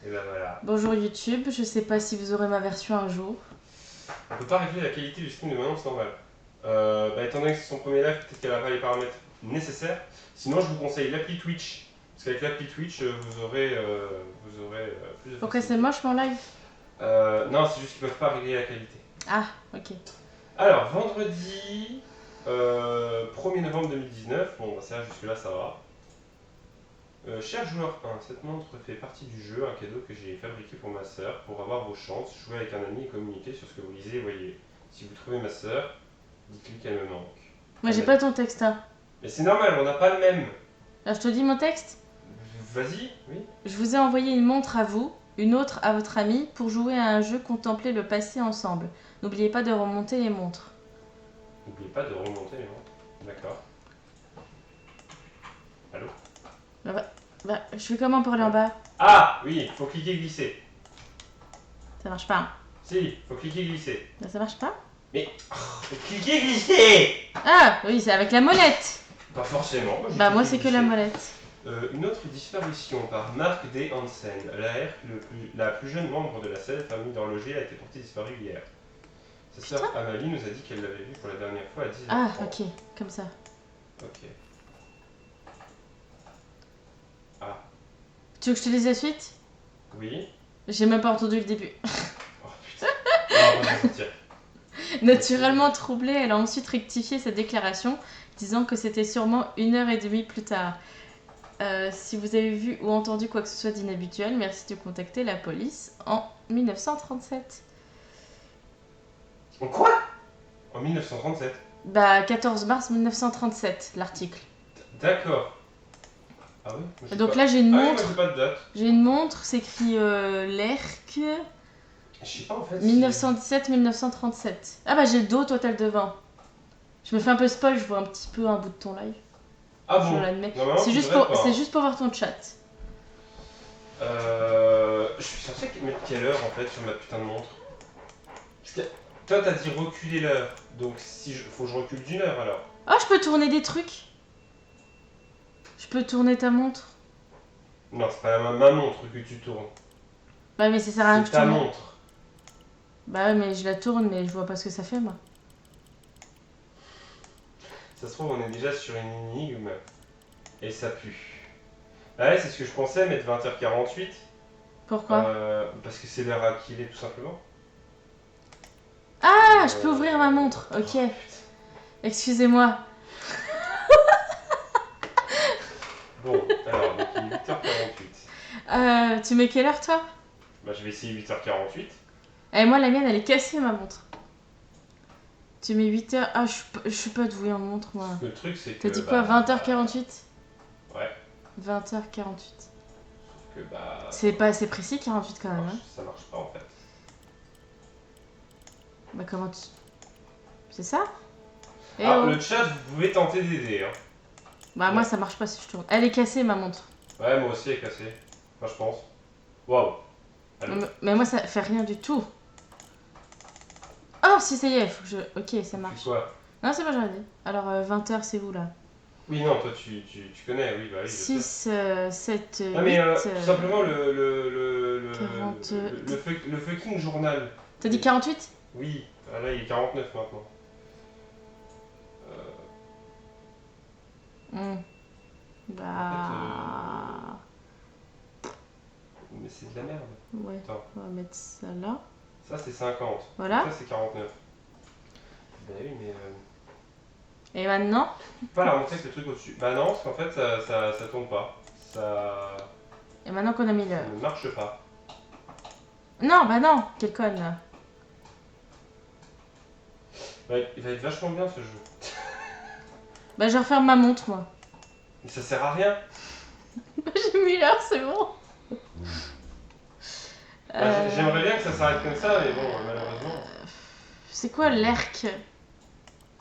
Et ben voilà. Bonjour YouTube, je sais pas si vous aurez ma version un jour. On peut pas régler la qualité du stream de Manon, c'est normal. Étant donné que c'est son premier live, peut-être qu'elle a pas les paramètres nécessaires. Sinon, je vous conseille l'appli Twitch. Parce qu'avec l'appli Twitch, vous aurez plus de Pourquoi c'est facilité. moche mon live? Non, c'est juste qu'ils peuvent pas régler la qualité. Ah, ok. Alors, vendredi 1er novembre 2019, bon, bah, ça jusque-là, ça va. Cher joueur 1, cette montre fait partie du jeu, un cadeau que j'ai fabriqué pour ma sœur. Pour avoir vos chances, jouer avec un ami et communiquer sur ce que vous lisez et voyez. Si vous trouvez ma sœur, dites-lui qu'elle me manque. Moi j'ai pas ton texte, hein. Mais c'est normal, on n'a pas le même. Là je te dis mon texte. Vas-y, oui. Je vous ai envoyé une montre à vous, une autre à votre ami, pour jouer à un jeu, contempler le passé ensemble. N'oubliez pas de remonter les montres. N'oubliez pas de remonter les montres. D'accord. Allô? Bah, je fais comment pour aller en bas? Ah oui, faut cliquer glisser. Ça marche pas. Hein. Si, faut cliquer glisser. Bah, ça marche pas? Faut cliquer glisser. Ah, oui, c'est avec la molette. Pas forcément. Bah, moi c'est que la molette. Une autre disparition par Mark D. Hansen. La plus jeune membre de la célèbre famille d'horloger, a été portée disparue hier. Sa sœur Amalie nous a dit qu'elle l'avait vue pour la dernière fois à 10h30. Ah, ok, comme ça. Ok. Ah, Tu veux que je te dise la suite? oui. J'ai même pas entendu le début. Oh putain. Non, on va s'en sortir. Naturellement troublée, elle a ensuite rectifié sa déclaration, disant que c'était sûrement 1h30 plus tard. Si vous avez vu ou entendu quoi que ce soit d'inhabituel, merci de contacter la police en 1937. En quoi? En 1937. Bah, 14 mars 1937, l'article. D'accord. Ah oui, moi, j'ai Donc pas... là, j'ai une Ah oui, moi montre. j'ai pas de date. J'ai une montre, c'est écrit l'ERC Je sais pas en fait. 1917-1937. Ah bah, j'ai le dos, toi t'as le devant. Je me fais un peu spoil, je vois un petit peu un bout de ton live. Ah Je bon. l'admets. Normalement, C'est tu juste, devrais pas, c'est hein. juste pour voir ton chat. Je suis censé mettre quelle heure en fait sur ma putain de montre? Parce que toi t'as dit reculer l'heure, donc si faut que je recule d'une heure alors. Oh, je peux tourner des trucs. Je peux tourner ta montre. Non, c'est pas ma montre que tu tournes. Bah, mais ça sert à rien que C'est je ta tourne. montre. Bah ouais, mais je la tourne, mais je vois pas ce que ça fait, moi. Ça se trouve, on est déjà sur une énigme et ça pue. Ah ouais, c'est ce que je pensais, mettre 20h48. Pourquoi Parce que c'est l'heure à qu'il est tout simplement. Ah, je peux ouvrir ma montre. Ok. Excusez-moi. Bon, alors, donc il est 8h48. Tu mets quelle heure, toi? Bah, je vais essayer 8h48. Eh, moi, la mienne, elle est cassée, ma montre. Tu mets 8h. Ah, je suis pas douée en montre, moi. Le truc, c'est que. T'as dit quoi, 20h48? Ouais. 20h48. Sauf que bah. C'est pas assez précis, 48 quand même. Hein. Ça marche pas en fait. Bah, comment tu. C'est ça? Eh Alors, oh. le chat, vous pouvez tenter d'aider. Hein. Bah, moi, ça marche pas si je tourne. Elle est cassée, ma montre. Ouais, moi aussi, elle est cassée. Enfin, je pense. Waouh. Mais moi, ça fait rien du tout. Oh, si, ça y est, faut que je. Ok, ça marche. C'est quoi? Non, c'est pas j'aurais dit. Alors, 20h, c'est où là? Oui, non, toi, tu connais, oui, bah oui. 6, 7, 8. Non, mais tout simplement, 40. le fucking journal. T'as dit 48? Oui, ah, là, il est 49 maintenant. Bah. Mais c'est de la merde. Ouais, Attends. on va mettre ça là. Ça, c'est 50. Voilà. Ça, c'est 49. Bah oui, mais. Et maintenant? Tu peux pas la montrer avec le truc au-dessus. Bah non, parce qu'en fait, ça tourne pas. Ça. Et maintenant qu'on a mis Ça le. ne marche pas. Non, bah non! Quelle conne là! Ouais, il va être vachement bien ce jeu. Bah, je referme ma montre moi. Mais ça sert à rien. J'ai mis l'heure, c'est bon! J'aimerais bien que ça s'arrête comme ça, mais bon, malheureusement. C'est quoi l'ERC?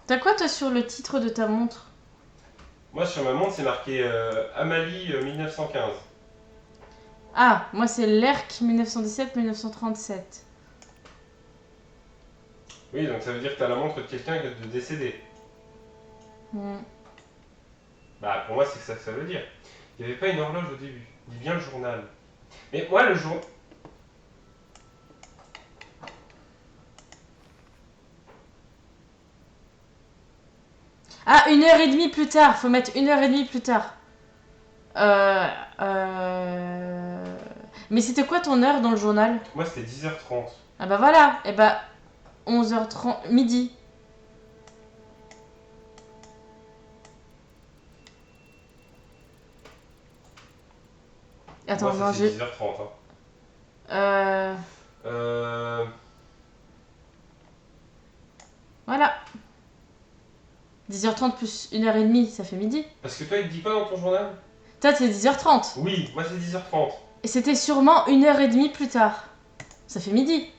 T'as quoi toi sur le titre de ta montre? Moi, sur ma montre, c'est marqué Amalie 1915. Ah, moi c'est l'ERC 1917-1937. Oui, donc ça veut dire que t'as la montre de quelqu'un de décédé. Bah, pour moi, c'est ça que ça veut dire. Il n'y avait pas une horloge au début. Dis bien le journal. Mais moi, le jour. Ah, 1h30 plus tard. Faut mettre 1h30 plus tard. Mais c'était quoi ton heure dans le journal? Moi, c'était 10h30. Ah bah voilà. Et bah 11h30, midi. Attends, Moi, non, ça, c'est 10h30. Hein. Voilà. 10h30 plus 1h30, ça fait midi. Parce que toi, il te dit quoi dans ton journal? Toi, c'est 10h30. Oui, moi, c'est 10h30. Et c'était sûrement 1h30 plus tard. Ça fait midi.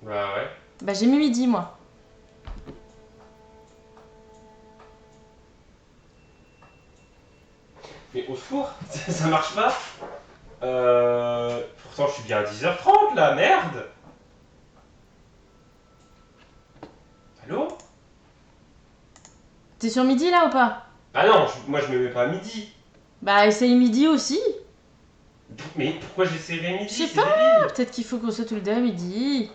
Bah ouais. Bah j'ai mis midi, moi. Mais au secours, ça marche pas. Pourtant, je suis bien à 10h30 là, merde. Allô? T'es sur midi là ou pas? Ah non, moi je me mets pas à midi. Bah essaye midi aussi. Mais pourquoi j'essaierai midi? Je sais C'est pas. débile. Peut-être qu'il faut qu'on soit tous les deux à midi.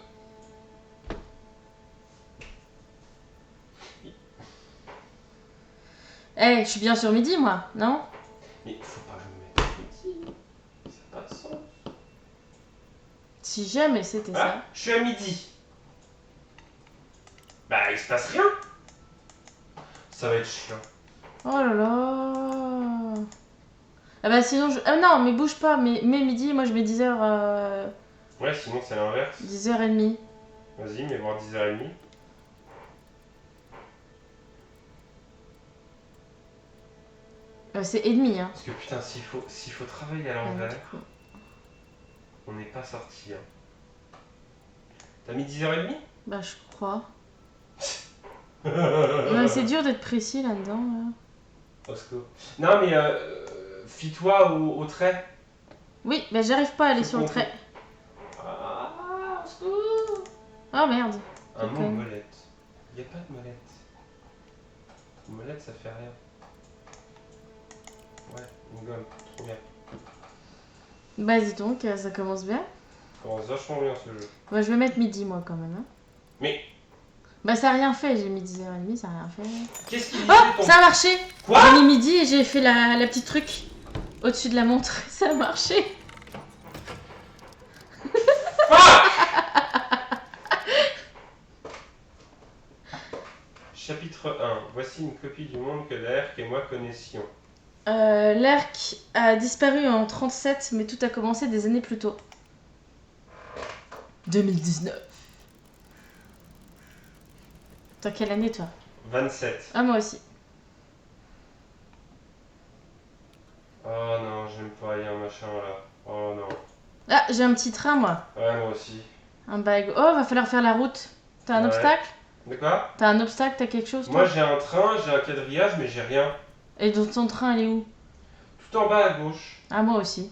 Eh, je suis bien sur midi, moi, non? Mais faut pas que je me mette à midi. Ça n'a pas de sens. Si jamais c'était Ah, ça. je suis à midi. Bah, il se passe rien. Ça va être chiant. Oh là là. Ah bah sinon je... Ah non, mais bouge pas, mais midi, moi je mets 10h... Ouais, sinon c'est l'inverse. 10h30. Vas-y, mais voir 10h30. C'est et demi, hein. Parce que putain, s'il faut travailler à Ah, l'envers, du coup. on n'est pas sorti. Hein. T'as mis 10h30? Bah je crois. Ouais, c'est dur d'être précis là-dedans. Là. Osco. Non, mais fie-toi au trait. Oui, bah j'arrive pas à aller Faut sur le compter. trait. Ah, Osco. Oh merde. Un mot conne. molette. Y a pas de molette. Molette, ça fait rien. Ouais, une gomme. Trop bien. Bah dis donc, ça commence bien. Ça commence vachement bien ce jeu. Bah je vais mettre midi moi quand même. Hein. Mais Bah ça a rien fait, j'ai mis 10h30, ça a rien fait. qu'est-ce qu'il Oh, disait ton... ça a marché. Quoi? J'ai mis midi et j'ai fait la petite truc au-dessus de la montre. Ça a marché. Chapitre 1. Voici une copie du monde que l'Erc et moi connaissions. L'ERC a disparu en 37, mais tout a commencé des années plus tôt. 2019. Toi, quelle année, toi? 27. Ah, moi aussi. Oh non, j'aime pas, il y a un machin là. Oh non. Ah, j'ai un petit train, moi. Ouais, moi aussi. Un bag. Oh, va falloir faire la route. T'as un Ouais. obstacle? De quoi? T'as un obstacle, t'as quelque chose, toi? Moi j'ai un train, j'ai un quadrillage, mais j'ai rien. Et donc, ton train, il est où? Tout en bas à gauche. Ah, moi aussi.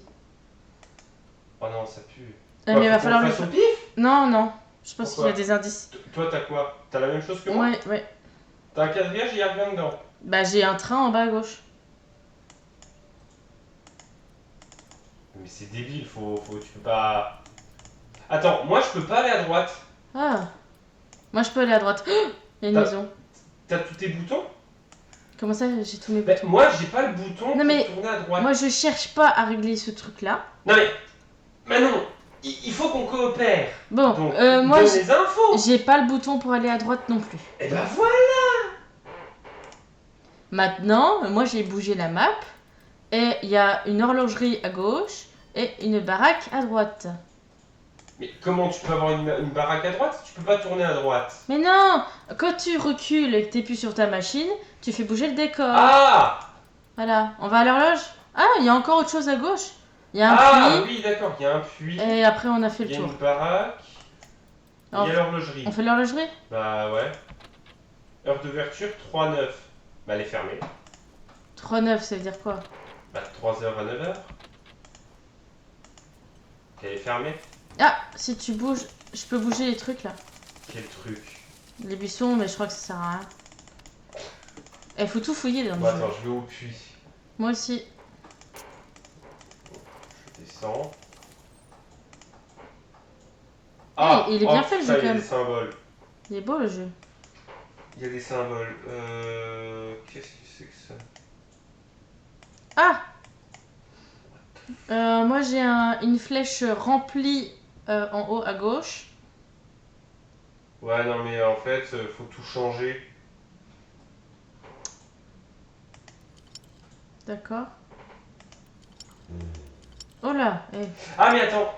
Oh non, ça pue. Mais il va faut falloir qu'on le fasse faire. au pif? Non, non. Je pense qu'il y Pourquoi? a des indices. Toi t'as quoi? T'as la même chose que moi? Ouais, ouais. T'as un quadrillage et y a rien dedans. Bah, j'ai un train en bas à gauche. Mais c'est débile, tu peux pas... Attends, moi je peux pas aller à droite. Ah. Moi, je peux aller à droite. Il y a une T'as- maison. T'as tous tes boutons? Comment ça, j'ai tous mes Ben, boutons? moi j'ai pas le bouton Non, pour mais tourner à droite. Moi, je cherche pas à régler ce truc-là. Non mais... Manon, il faut qu'on coopère. Bon, Donc, moi, donne les infos. j'ai pas le bouton pour aller à droite non plus. Et ben voilà. Maintenant, moi, j'ai bougé la map. Et il y a une horlogerie à gauche et une baraque à droite. Mais comment tu peux avoir une baraque à droite si tu peux pas tourner à droite? Mais non! Quand tu recules et que t'es plus sur ta machine, tu fais bouger le décor. Ah! Voilà, on va à l'horloge? Ah, il y a encore autre chose à gauche. Il y a un Ah puits. oui, d'accord, il y a un puits, Et après, on a fait il y le a tour. une baraque, il y Alors, a l'horlogerie. on fait l'horlogerie? Bah ouais. Heure d'ouverture 3h09. Bah elle est fermée. 3-9, ça veut dire quoi? Bah 3h à 9h. Elle est fermée. Ah, si tu bouges, je peux bouger les trucs là. Quel truc. Les buissons, mais je crois que ça sert à rien. Il faut tout fouiller dans le Bon jeu. attends, je vais au puits. Moi aussi. Je descend. Il est bien fait, le jeu, putain, il y quand a même. des symboles. Il est beau le jeu. Il y a des symboles. Qu'est-ce que c'est que ça? Ah moi j'ai une flèche remplie en haut à gauche. Ouais, non, mais en fait, faut tout changer. D'accord. Oh là Ah, mais attends,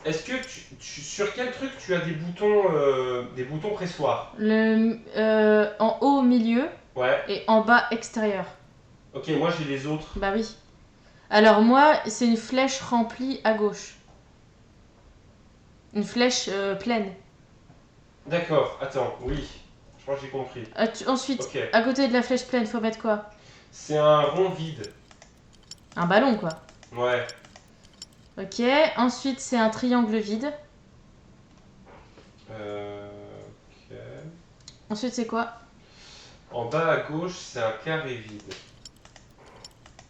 est-ce que sur quel truc tu as des boutons pressoirs? En haut au milieu Ouais, et en bas extérieur. ok, moi j'ai les autres. Bah oui. Alors moi c'est une flèche remplie à gauche. Une flèche pleine. D'accord, attends, oui, je crois que j'ai compris. Ensuite, Ok, à côté de la flèche pleine, faut mettre quoi? c'est un rond vide. Un ballon quoi. Ouais, Ok, ensuite c'est un triangle vide. ok. Ensuite c'est quoi? En bas à gauche, c'est un carré vide.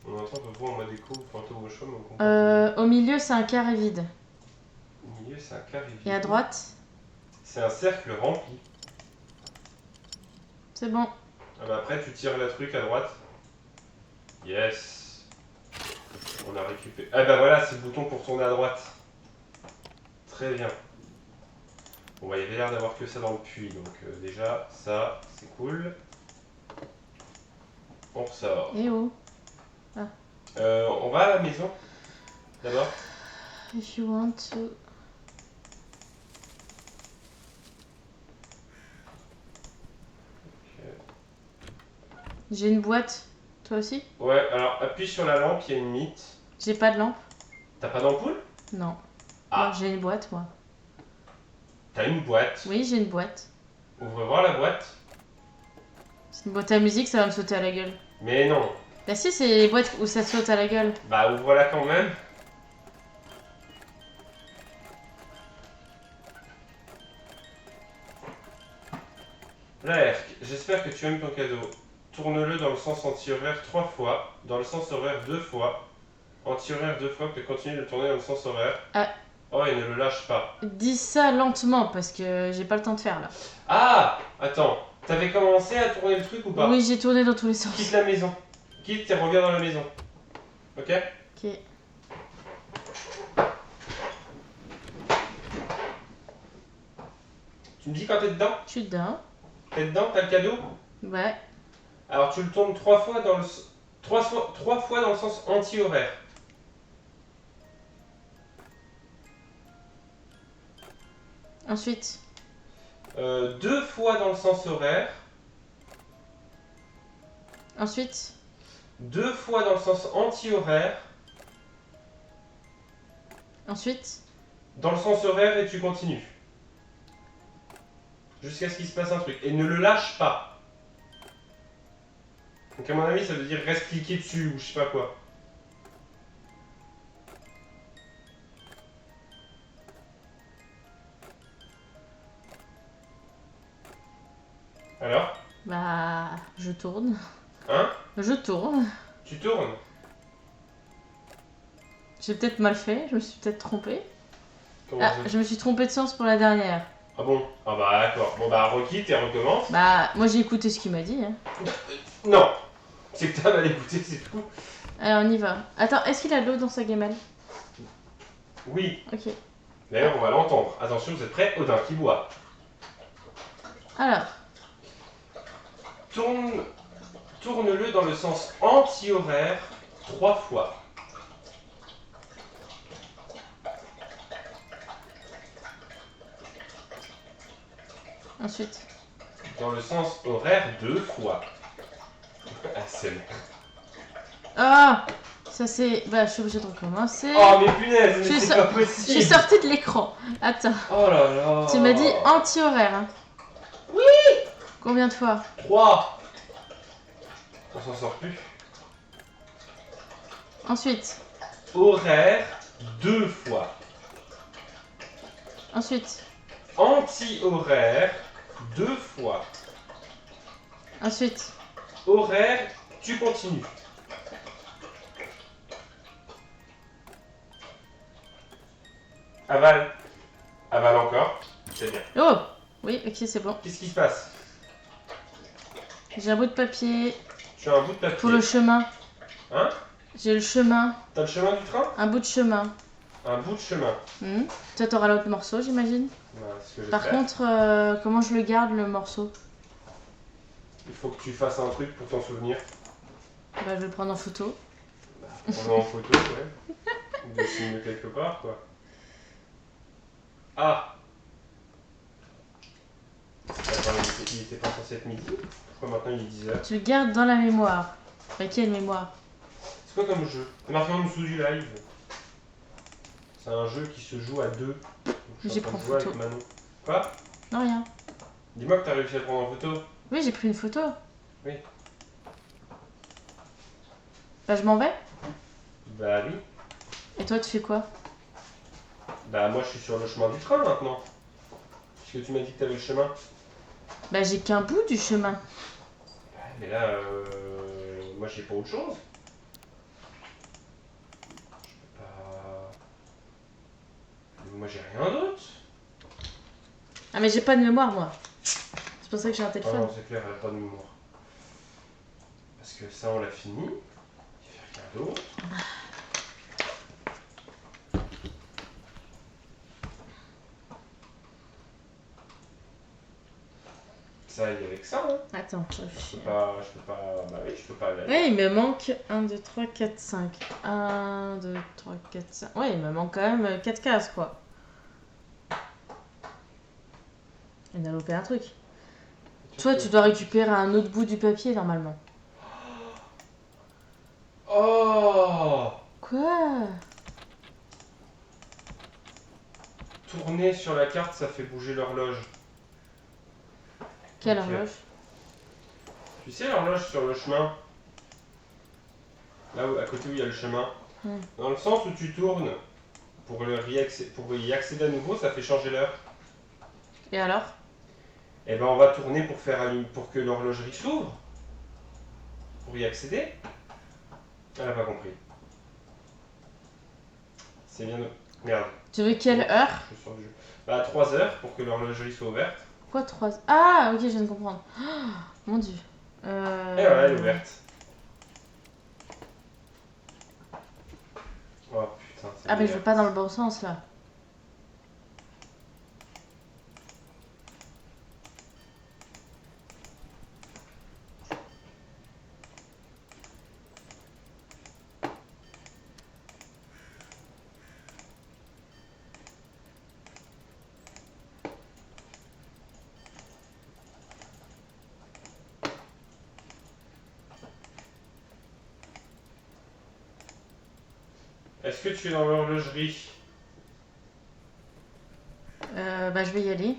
On entend peu voir en mode écho ou fantôme au chaud, mais on comprend pas. Au milieu c'est un carré vide. Au milieu, c'est un carré vide. Et à droite? C'est un cercle rempli. C'est bon. Ah bah après, tu tires le truc à droite. Yes. On a récupéré. Ah bah voilà, c'est le bouton pour tourner à droite. Très bien. Bon bah il y avait l'air d'avoir que ça dans le puits, donc déjà, ça, c'est cool. On ressort. Et oh. On va à la maison, d'abord. If you want to. J'ai une boîte. Toi aussi? Ouais, alors appuie sur la lampe, il y a une mythe. J'ai pas de lampe? T'as pas d'ampoule? Non. Ah. Moi, j'ai une boîte, moi. T'as une boîte. Oui, j'ai une boîte. Ouvre voir la boîte. C'est une boîte à musique, ça va me sauter à la gueule. Mais non. Bah si, c'est les boîtes où ça saute à la gueule. Bah ouvre-la quand même. Là, j'espère que tu aimes ton cadeau. Tourne-le dans le sens anti-horaire 3 fois, dans le sens horaire 2 fois, anti-horaire 2 fois, puis continue de le tourner dans le sens horaire. Ah. Oh, et ne le lâche pas. Dis ça lentement, parce que j'ai pas le temps de faire, là. Ah, attends, t'avais commencé à tourner le truc ou pas? Oui, j'ai tourné dans tous les sens. Quitte la maison. Quitte et reviens dans la maison. Ok? Ok. Tu me dis quand t'es dedans? Je suis dedans. T'es dedans, t'as le cadeau? Ouais. Alors tu le tournes 3 fois dans le, 3 fois dans le sens anti-horaire. Ensuite. 2 fois dans le sens horaire. Ensuite. 2 fois dans le sens anti-horaire. Ensuite. Dans le sens horaire et tu continues. Jusqu'à ce qu'il se passe un truc. Et ne le lâche pas. Donc à mon avis ça veut dire reste cliqué dessus ou je sais pas quoi. Alors? Bah. Je tourne. Hein? Je tourne. Tu tournes? J'ai peut-être mal fait, je me suis peut-être trompée. Comment Ah, ça? je me suis trompée de sens pour la dernière. Ah bon? Ah bah d'accord. Bon bah requitte et recommence. Bah, moi j'ai écouté ce qu'il m'a dit. Hein. Non! C'est que t'as mal écouté, c'est tout. Allez, on y va. Attends, est-ce qu'il a de l'eau dans sa gamelle? Oui. Ok. D'ailleurs on va l'entendre. Attention, vous êtes prêts? Odin qui boit. Alors, Tourne-le dans le sens anti-horaire 3 fois. ensuite. Dans le sens horaire 2 fois. Ah, c'est... Ah, ça c'est. Bah, je suis obligée de recommencer. Oh mais punaise, Je mais suis c'est pas Je possible. suis sortie de l'écran. Attends. Oh là là. Tu m'as dit anti-horaire. Hein. Oui. Combien de fois? 3. On s'en sort plus. Ensuite. Horaire 2 fois. Ensuite. Anti-horaire 2 fois. Ensuite. Horaire, tu continues. Avale. Avale encore. C'est bien. Oh! Oui, ok, c'est bon. Qu'est-ce qui se passe? J'ai un bout de papier Tu as un bout de papier. pour le chemin. Hein? J'ai le chemin. T'as le chemin du train? Un bout de chemin. Un bout de chemin. Toi, t'auras l'autre morceau, j'imagine. Voilà, ce que je vais Par faire. contre, comment je le garde, le morceau? Il faut que tu fasses un truc pour t'en souvenir. Bah, je vais le prendre en photo. Bah, prends-le en photo, ouais. Ou dessine-le quelque part, quoi. Ah! Attends, il était pas censé être midi? Pourquoi maintenant il est 10h? Tu le gardes dans la mémoire. Enfin, quelle mémoire? C'est quoi comme jeu? C'est marqué en dessous du live. C'est un jeu qui se joue à deux. Donc, je suis J'ai en train pris de jouer photo. avec Manon. Quoi? Non, rien. Dis-moi que t'as réussi à le prendre en photo. Oui, j'ai pris une photo. Oui. Bah, je m'en vais. Bah oui. Et toi, tu fais quoi? Bah moi je suis sur le chemin du train maintenant. Puisque tu m'as dit que t'avais le chemin. Bah, j'ai qu'un bout du chemin. Ouais, mais là, moi j'ai pas autre chose. Je peux pas... Moi j'ai rien d'autre. Ah, mais j'ai pas de mémoire, moi. C'est pour ça que j'ai un Ah téléphone. non, c'est clair, elle a pas de mémoire. Parce que ça on l'a fini. Il fait rien d'autre. Ça aille avec ça, hein. Attends, je Je réfléchis. peux pas, bah oui, je peux pas aller. Ouais, il me manque 1, 2, 3, 4, 5. 1, 2, 3, 4, 5. Ouais, il me manque quand même 4 cases, quoi. On a loupé un truc. Toi, tu dois récupérer un autre bout du papier, normalement. Oh! Quoi? Tourner sur la carte, ça fait bouger l'horloge. Quelle Ok. horloge? Tu sais l'horloge sur le chemin? Là où, à côté où il y a le chemin. Dans le sens où tu tournes pour y accéder à nouveau, ça fait changer l'heure. Et alors? Et ben on va tourner pour que l'horlogerie s'ouvre. Pour y accéder. Elle a pas compris. C'est bien. Merde. Tu veux quelle heure? Je suis sur du jeu. Bah 3 heures pour que l'horlogerie soit ouverte. Quoi, 3? Ah, ok, je viens de comprendre. Oh, mon dieu. Et voilà, elle est ouverte. Oh putain, c'est Ah, mais je ouvert. vais pas dans le bon sens, là. Est-ce que tu es dans l'horlogerie? Bah, je vais y aller.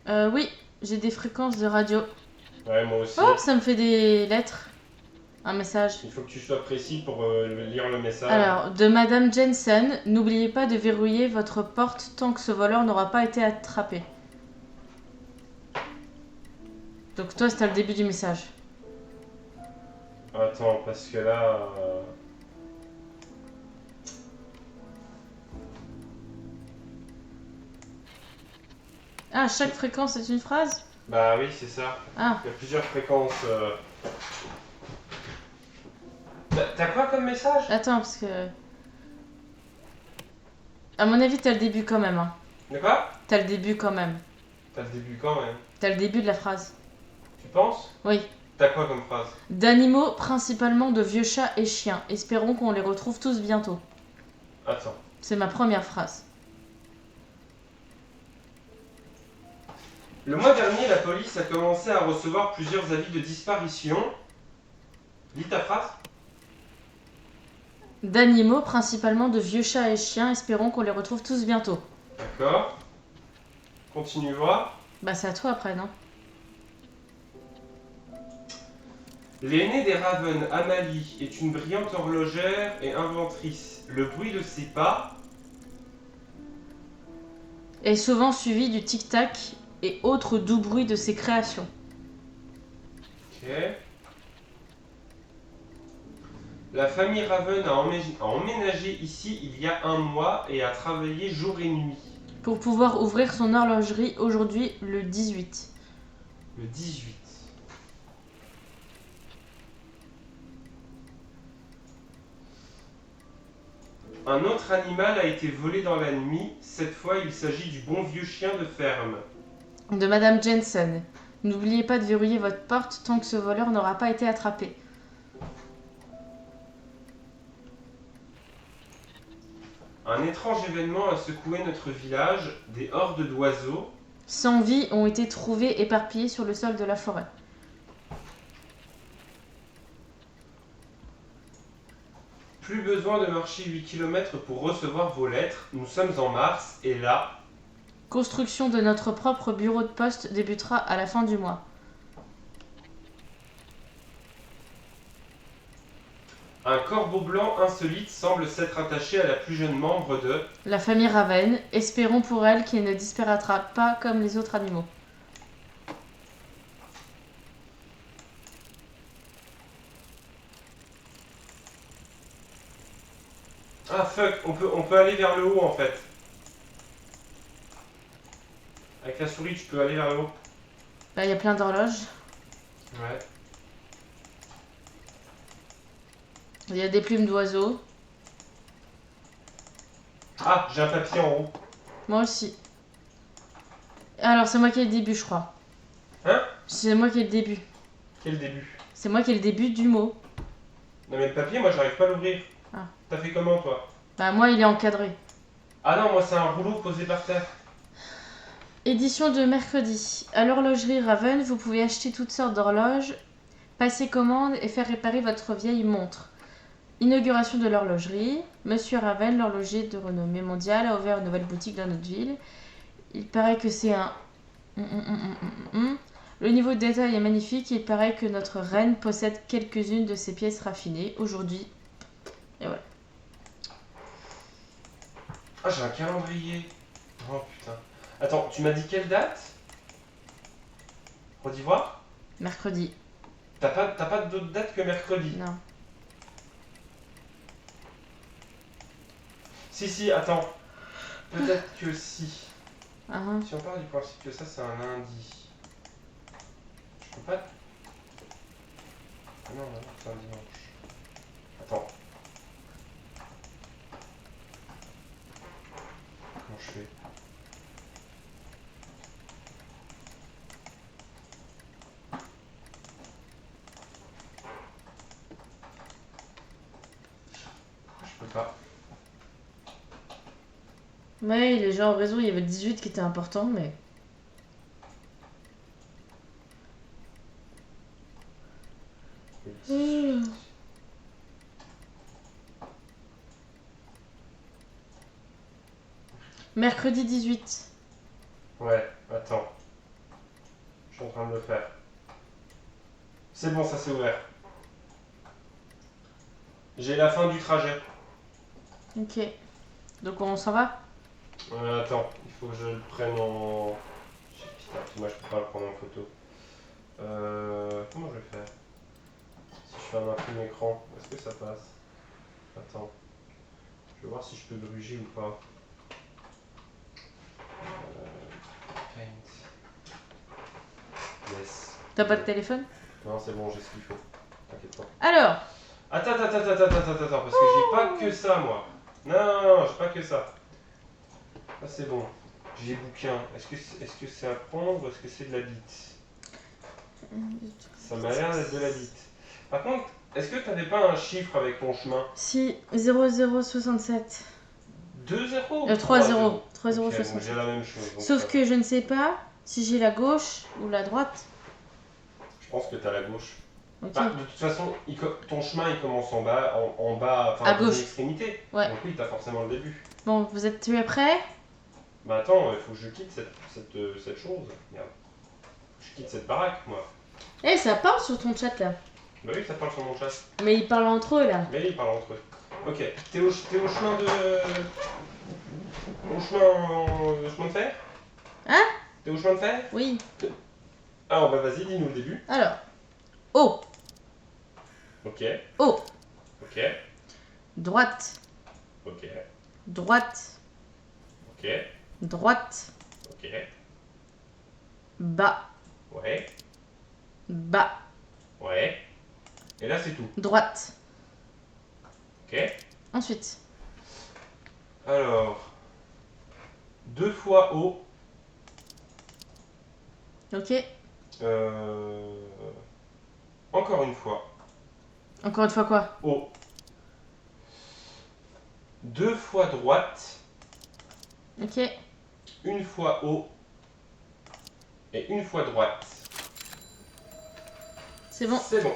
Oui, j'ai des fréquences de radio. Ouais, moi aussi. Oh, ça me fait des lettres. Un message. Il faut que tu sois précis pour lire le message. Alors, de Madame Jensen, n'oubliez pas de verrouiller votre porte tant que ce voleur n'aura pas été attrapé. Donc toi, c'était le début du message. Attends, parce que là... Ah, chaque fréquence est une phrase? Bah oui, c'est ça. Ah, Il y a plusieurs fréquences. T'as quoi comme message? attends, parce que... À mon avis, t'as le début quand même. Hein. De quoi? T'as le début quand même. T'as le début quand même. T'as le début de la phrase. Tu penses? Oui. T'as quoi comme phrase? D'animaux, principalement de vieux chats et chiens. Espérons qu'on les retrouve tous bientôt. Attends. C'est ma première phrase. Le mois dernier, la police a commencé à recevoir plusieurs avis de disparition. Lis ta phrase. D'animaux, principalement de vieux chats et chiens. Espérons qu'on les retrouve tous bientôt. D'accord. Continue voir. Bah, c'est à toi après, non? L'aînée des Raven, Amalie, est une brillante horlogère et inventrice. Le bruit de ses pas... Est souvent suivi du tic-tac et autres doux bruits de ses créations. Ok. La famille Raven a emménagé ici il y a un mois et a travaillé jour et nuit. Pour pouvoir ouvrir son horlogerie aujourd'hui, le 18. Le 18. Un autre animal a été volé dans la nuit. Cette fois, il s'agit du bon vieux chien de ferme. De Madame Jensen. N'oubliez pas de verrouiller votre porte tant que ce voleur n'aura pas été attrapé. Un étrange événement a secoué notre village. Des hordes d'oiseaux. Sans vie ont été trouvés éparpillés sur le sol de la forêt. Plus besoin de marcher 8 km pour recevoir vos lettres. Nous sommes en mars et là, Construction de notre propre bureau de poste débutera à la fin du mois. un corbeau blanc insolite semble s'être attaché à la plus jeune membre de... La famille Raven, espérons pour elle qu'il ne disparaîtra pas comme les autres animaux. Ah fuck, on peut aller vers le haut en fait. Avec la souris, tu peux aller vers le haut. Là, il y a plein d'horloges. Ouais. Il y a des plumes d'oiseaux. Ah, j'ai un papier en haut. Moi aussi. Alors, c'est moi qui ai le début, je crois. Hein? C'est moi qui ai le début. Quel début? C'est moi qui ai le début du mot. Non mais le papier, moi j'arrive pas à l'ouvrir. Ah. T'as fait comment toi? Bah, moi, il est encadré. Ah non, moi c'est un rouleau posé par terre. Édition de mercredi. À l'horlogerie Raven, vous pouvez acheter toutes sortes d'horloges, passer commande et faire réparer votre vieille montre. Inauguration de l'horlogerie. Monsieur Raven, l'horloger de renommée mondiale, a ouvert une nouvelle boutique dans notre ville. Il paraît que c'est un... Le niveau de détail est magnifique. Il paraît que notre reine possède quelques-unes de ses pièces raffinées. Aujourd'hui... Et voilà. Ah, j'ai un calendrier. Oh putain. Attends, tu m'as dit quelle date? Redis voir. Mercredi. T'as pas d'autre date que mercredi? Non. Si, attends. Peut-être que si. Ah, Si on part du principe que ça c'est un lundi. Je peux pas... Ah non, c'est un dimanche. Attends. Comment je fais? Pourquoi je peux pas? ouais, les gens ont raison, il y avait 18 qui étaient importants, mais... Mercredi 18. Ouais, attends. Je suis en train de le faire. C'est bon, ça s'est ouvert. J'ai la fin du trajet. Ok. Donc on s'en va? Attends, il faut que je le prenne en... Putain, puis moi je peux pas le prendre en photo. Comment je vais faire? Si je fais un imprime écran, est-ce que ça passe? Attends. Je vais voir si je peux gruger ou pas. Paint. Yes. T'as pas de téléphone? Non, c'est bon, j'ai ce qu'il faut. T'inquiète pas. Alors, Attends, parce que j'ai pas que ça, moi. Non, j'ai pas que ça. Ça, c'est bon. J'ai des bouquins. Est-ce que c'est à prendre ou est-ce que c'est de la bite? Ça m'a l'air d'être de la bite. Par contre, est-ce que t'avais pas un chiffre avec ton chemin? si 0067. 2-0 ou 3-0. Ok, 3-0-67. bon, j'ai la même chose. Donc Sauf ça- que je ne sais pas si j'ai la gauche ou la droite. Je pense que t'as la gauche. Ok. Bah, de toute façon, ton chemin il commence en bas, en bas, enfin À à gauche. l'extrémité. Ouais. Donc oui, t'as forcément le début. Bon, tu es prêt? Bah attends, il faut que je quitte cette chose. Merde. Je quitte cette baraque, moi. Eh, ça parle sur ton chat là. Bah oui, ça parle sur mon chat. Mais ils parlent entre eux là. Mais ils parlent entre eux. Ok, t'es au chemin de... Au chemin de fer? Hein? T'es au chemin de fer? Oui. Alors bah vas-y, dis-nous le début. Alors. Oh. Ok, Oh. ok. Ok. Droite. Ok. Droite. Ok. Droite. Ok. Bas. Ouais. Bas. Ouais. Et là, c'est tout. Droite. Ok. Ensuite. Alors, 2 fois haut. Ok. Encore une fois Encore une fois quoi? haut. 2 fois droite. Ok. Une fois haut. Et une fois droite. C'est bon. C'est bon.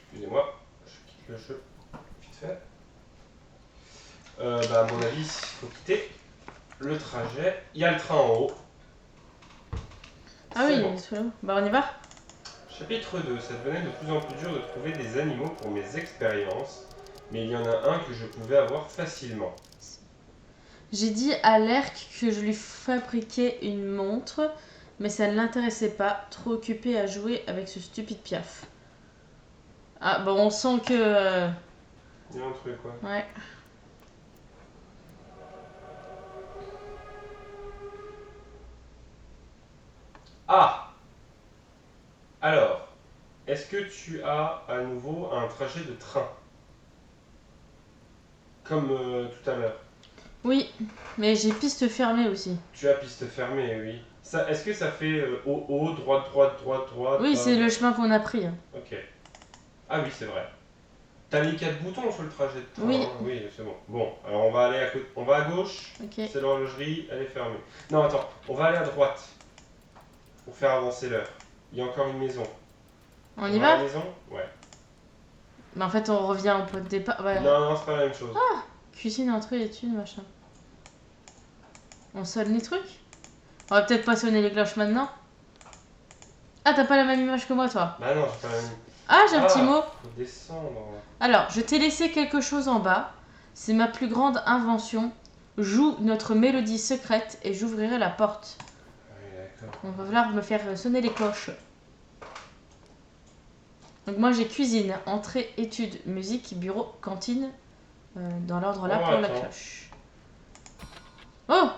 Excusez-moi, je quitte le jeu. Vite fait. À mon avis, il faut quitter le trajet. Il y a le train en haut. Ah C'est oui, bon. bah on y va. Chapitre 2. Ça devenait de plus en plus dur de trouver des animaux pour mes expériences, mais il y en a un que je pouvais avoir facilement. J'ai dit à l'ERC que je lui fabriquais une montre, mais ça ne l'intéressait pas, trop occupé à jouer avec ce stupide Piaf. Ah bon, on sent que... Il y a un truc, quoi. Ouais. Ah! Alors, est-ce que tu as à nouveau un trajet de train? Comme tout à l'heure. Oui, mais j'ai piste fermée aussi. Tu as piste fermée, oui. Ça, est-ce que ça fait haut, droite, droite, droite, droite? Oui, c'est le chemin qu'on a pris. Ok. Ah oui, c'est vrai. T'as les 4 boutons sur le trajet de train, Oui. hein. Oui, c'est bon. Bon, alors on va aller à côté. On va à gauche. Ok. C'est l'horlogerie, elle est fermée. Non, attends, on va aller à droite pour faire avancer l'heure. Il y a encore une maison. On y va à va? la maison? Ouais. Mais en fait, on revient au point de départ. Ouais. Non, non, c'est pas la même chose. Cuisine, entrée, études, machin. On sonne les trucs? On va peut-être pas sonner les cloches maintenant. Ah, t'as pas la même image que moi, toi? Bah non, j'ai pas la même. Ah, j'ai un petit mot. Faut descendre. Alors, je t'ai laissé quelque chose en bas. C'est ma plus grande invention. Joue notre mélodie secrète et j'ouvrirai la porte. Oui, d'accord. On va falloir me faire sonner les cloches. Donc moi j'ai cuisine, entrée, études, musique, bureau, cantine. Dans l'ordre là Oh, pour la attends. cloche. Oh!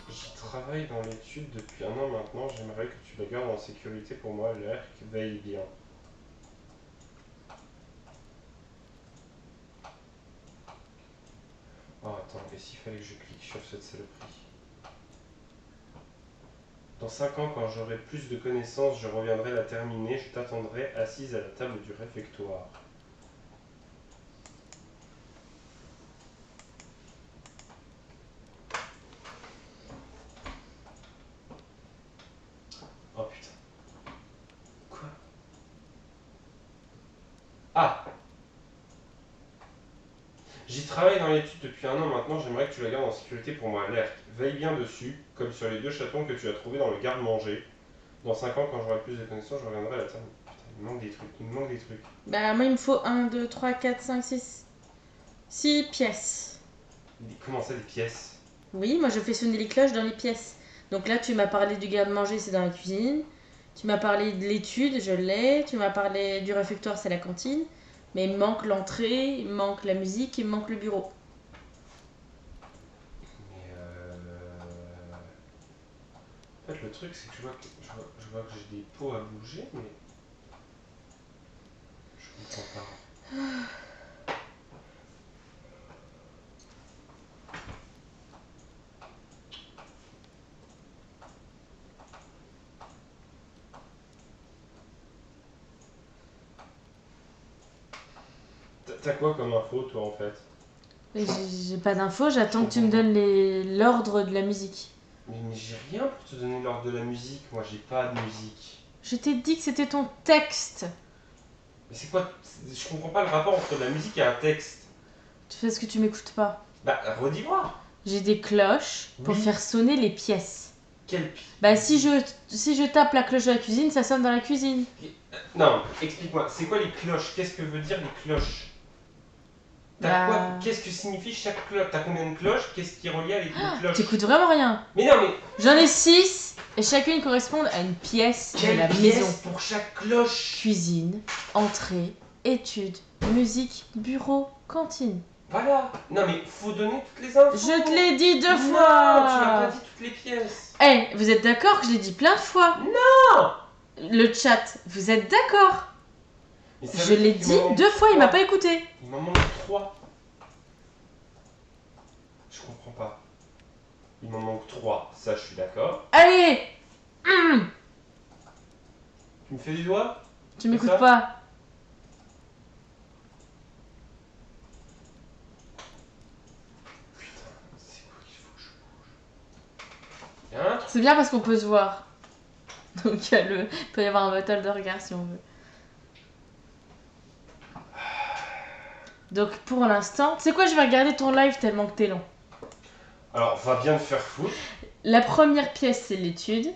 J'y travaille dans l'étude depuis 1 an maintenant. J'aimerais que tu la gardes en sécurité pour moi. L'ERC veille bien. Oh, attends, et s'il fallait que je clique sur cette saloperie? Dans 5 ans, quand j'aurai plus de connaissances, je reviendrai la terminer. Je t'attendrai assise à la table du réfectoire. Oh putain. Quoi? Ah! J'y travaille dans l'étude depuis 1 an maintenant, j'aimerais que tu la gardes en sécurité pour moi. L'ERC, veille bien dessus, comme sur les 2 chatons que tu as trouvés dans le garde-manger. Dans 5 ans, quand j'aurai plus de connaissances, je reviendrai à la table. Putain, il me manque des trucs, il me manque des trucs. Bah moi il me faut 1, 2, 3, 4, 5, 6. 6 pièces. Comment ça, des pièces? Oui, moi je fais sonner les cloches dans les pièces. Donc là tu m'as parlé du garde-manger, c'est dans la cuisine. Tu m'as parlé de l'étude, je l'ai. Tu m'as parlé du réfectoire, c'est la cantine. Mais il me manque l'entrée, il me manque la musique, il me manque le bureau. Mais en fait, le truc, c'est que je vois que j'ai des pots à bouger, mais. Je comprends pas. T'as quoi comme info, toi, en fait? J'ai pas d'infos, j'attends que tu me comprends donnes l'ordre de la musique. Mais j'ai rien pour te donner l'ordre de la musique. Moi, j'ai pas de musique. Je t'ai dit que c'était ton texte. Mais c'est quoi? Je comprends pas le rapport entre la musique et un texte. Tu fais ce que tu m'écoutes pas. Bah, redis-moi. J'ai des cloches pour Oui. faire sonner les pièces. Quelle Bah si je tape la cloche de la cuisine, ça sonne dans la cuisine. Non, explique-moi. C'est quoi les cloches? Qu'est-ce que veut dire les cloches? Bah- Quoi? Qu'est-ce que signifie chaque cloche? T'as combien de cloches? Qu'est-ce qui est relié avec les cloches? T'écoutes vraiment rien. Mais non, mais J'en ai 6. 10 et chacune correspondent à une pièce de la pièce maison. pour chaque cloche? Cuisine, entrée, études, musique, bureau, cantine. Voilà. Non mais faut donner toutes les infos. Je te l'ai dit 2 Non, fois. tu m'as pas dit toutes les pièces. Eh, vous êtes d'accord que je l'ai dit plein de fois? Non. Le chat, vous êtes d'accord? Mais ça Je veut l'ai dire qu'il dit m'en manque 2 fois, il m'a trois. pas écouté. Il m'en manque 3. Je comprends pas. Il m'en manque 3, ça je suis d'accord. Allez, Tu me fais du doigt? tu m'écoutes ça pas. Putain, c'est quoi qu'il faut que je bouge? Y'a un truc. C'est bien parce qu'on peut se voir. Donc il peut y avoir un battle de regard si on veut. Donc pour l'instant, tu sais quoi, je vais regarder ton live tellement que t'es long. Alors, va bien te faire foutre. La première pièce, c'est l'étude.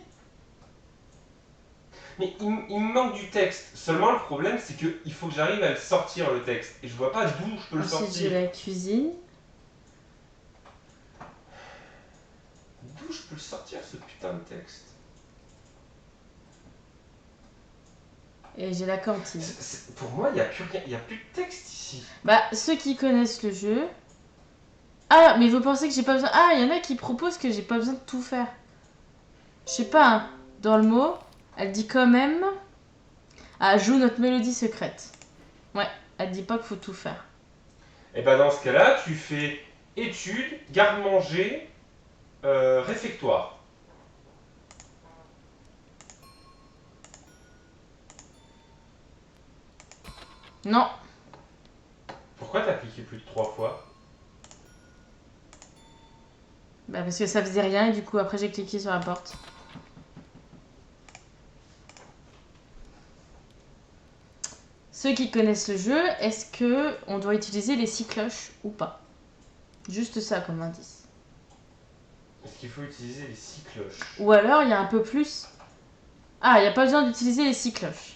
Mais il me manque du texte. Seulement, le problème, c'est qu'il faut que j'arrive à le sortir, le texte. Et je vois pas d'où je peux le Ensuite, j'ai sortir. la cuisine. D'où je peux le sortir, ce putain de texte? Et j'ai la cantine. Pour moi, il n'y a plus rien. Il n'y a plus de texte ici. Bah, ceux qui connaissent le jeu... Ah, mais vous pensez que j'ai pas besoin... Ah, il y en a qui proposent que j'ai pas besoin de tout faire. Je sais pas, hein. Dans le mot, elle dit quand même... Ah, joue notre mélodie secrète. Ouais, elle dit pas qu'il faut tout faire. Et ben dans ce cas-là, tu fais études, garde-manger, réfectoire. Non. Pourquoi t'as cliqué plus de 3 fois? Bah, parce que ça faisait rien et du coup, après, j'ai cliqué sur la porte. Ceux qui connaissent le jeu, est-ce que on doit utiliser les 6 cloches ou pas? Juste ça comme indice. Est-ce qu'il faut utiliser les 6 cloches? Ou alors, il y a un peu plus... Ah, il n'y a pas besoin d'utiliser les 6 cloches.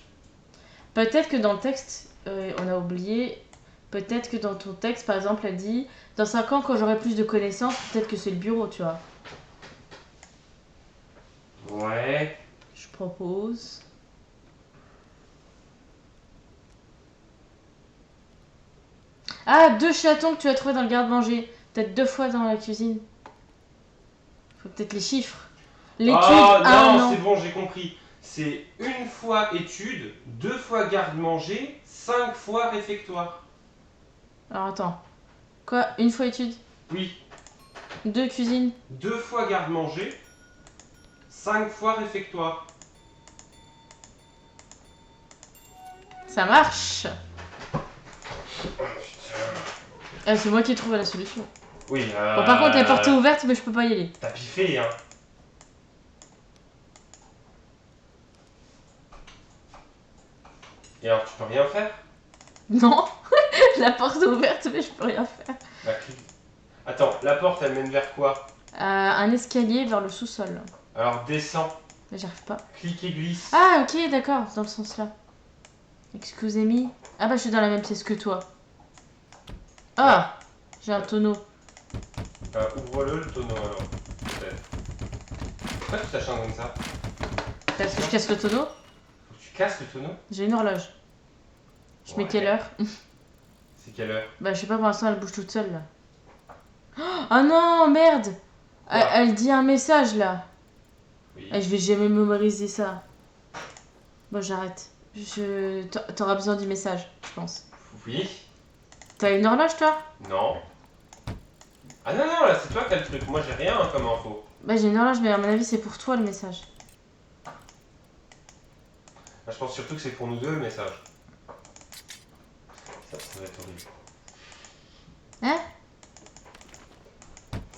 Peut-être que dans le texte, on a oublié... Peut-être que dans ton texte, par exemple, elle dit... Dans 5 ans, quand j'aurai plus de connaissances, peut-être que c'est le bureau, tu vois. Ouais. Je propose... Ah, 2 chatons que tu as trouvé dans le garde-manger. Peut-être 2 fois dans la cuisine. Faut peut-être les chiffres. L'étude, Ah non, non. c'est bon, j'ai compris. C'est une fois étude, 2 fois garde-manger, 5 fois réfectoire. Alors attends. Quoi? Une fois étude? Oui, 2 cuisine? 2 fois garde-manger, 5 fois réfectoire. Ça marche. Ah, c'est moi qui ai trouvé la solution. Oui, Bon, par contre, la porte est ouverte, mais je peux pas y aller. T'as piffé, hein. Et alors, tu peux rien faire? Non. La porte est ouverte, mais je peux rien faire. Bah, attends, la porte, elle mène vers quoi? Un escalier vers le sous-sol. Alors, descends, Mais j'arrive pas. clique et glisse. Ah, ok, d'accord, dans le sens là. Excusez-moi. Ah bah, je suis dans la même pièce que toi. Ah, j'ai un tonneau. Ouvre-le, le tonneau, alors. Peut-être. Pourquoi tu t'acharnes comme ça? Parce que je casse le tonneau. Faut que tu casses le tonneau? J'ai une horloge. Je mets Ouais. quelle heure? C'est quelle heure? Bah, je sais pas, pour l'instant, elle bouge toute seule là. Ah non, merde! Quoi? Elle dit un message là. Oui. Je vais jamais mémoriser ça. Bon, j'arrête. T'auras besoin du message, je pense. Oui. T'as une horloge toi? Non. Ah non, non, là, c'est toi qui as le truc. Moi, j'ai rien hein, comme info. Bah, j'ai une horloge, mais à mon avis, c'est pour toi le message. Bah, je pense surtout que c'est pour nous deux, le message. Ça va être horrible. Hein?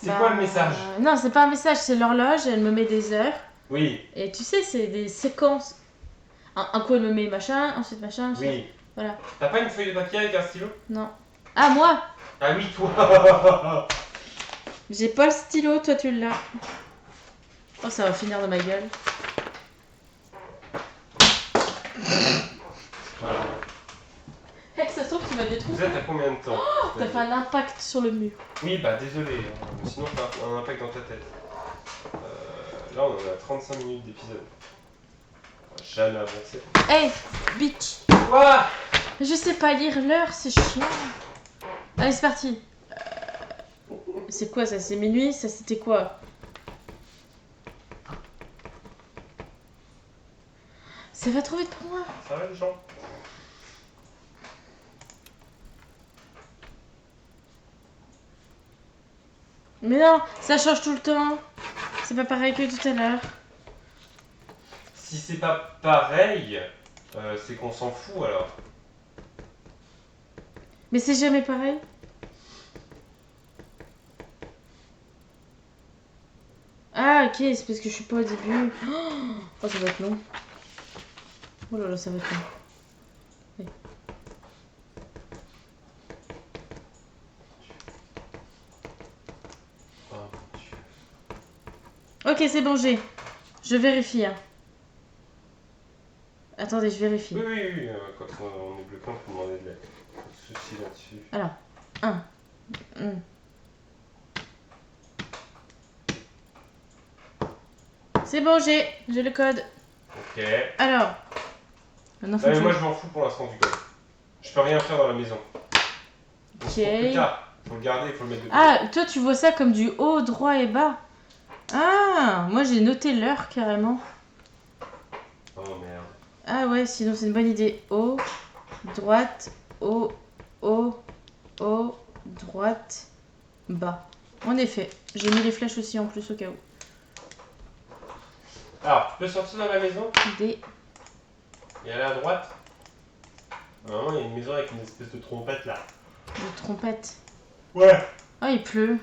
C'est quoi le message? Non, c'est pas un message, c'est l'horloge, elle me met des heures. Oui, Et tu sais, c'est des séquences. Un coup, elle me met machin, ensuite machin. ensuite- oui. Voilà. T'as pas une feuille de papier avec un stylo? Non. Ah, moi! Ah oui, toi. J'ai pas le stylo, toi tu l'as. Oh, ça va finir dans ma gueule. Voilà. Hey, ça se trouve, tu vas détruire. Vous êtes à combien de temps? T'as fait un impact sur le mur. Oui, bah désolé, hein. Sinon t'as un impact dans ta tête. Là, on en a 35 minutes d'épisode. On va jamais avancer. Hey, bitch. Quoi? Je sais pas lire l'heure, c'est chiant. Allez, c'est parti. C'est quoi ça? C'est minuit? Ça c'était quoi? Ça va trop vite pour moi. Ça va les gens? Mais non, ça change tout le temps. C'est pas pareil que tout à l'heure. Si c'est pas pareil, c'est qu'on s'en fout alors. Mais c'est jamais pareil. Ah ok, c'est parce que je suis pas au début. Oh, ça va être long. Oh là là, ça va être long. Oui. Oh mon Dieu. Ok, c'est bon, j'ai. Je vérifie. Hein. Attendez, je vérifie. Oui, oui, oui, quand on est bloqué, on peut demander de l'aide. Pas de soucis là-dessus. Alors, 1. C'est bon, j'ai le code. Ok. Alors, maintenant faut Ah, que mais je... moi je m'en fous pour l'instant du code. Je peux rien faire dans la maison. Donc, Ok. pour plus tard. Faut le garder, faut le mettre de côté. Ah, toi tu vois ça comme du haut, droit et bas. Ah, moi j'ai noté l'heure carrément. Oh merde. Ah ouais, sinon c'est une bonne idée. Haut, droite, haut, haut, droite, bas. En effet, j'ai mis les flèches aussi en plus au cas où. Alors, tu peux sortir dans la maison D. et aller à droite. Normalement, il y a une maison avec une espèce de trompette là. Une trompette. Ouais. Oh, il pleut.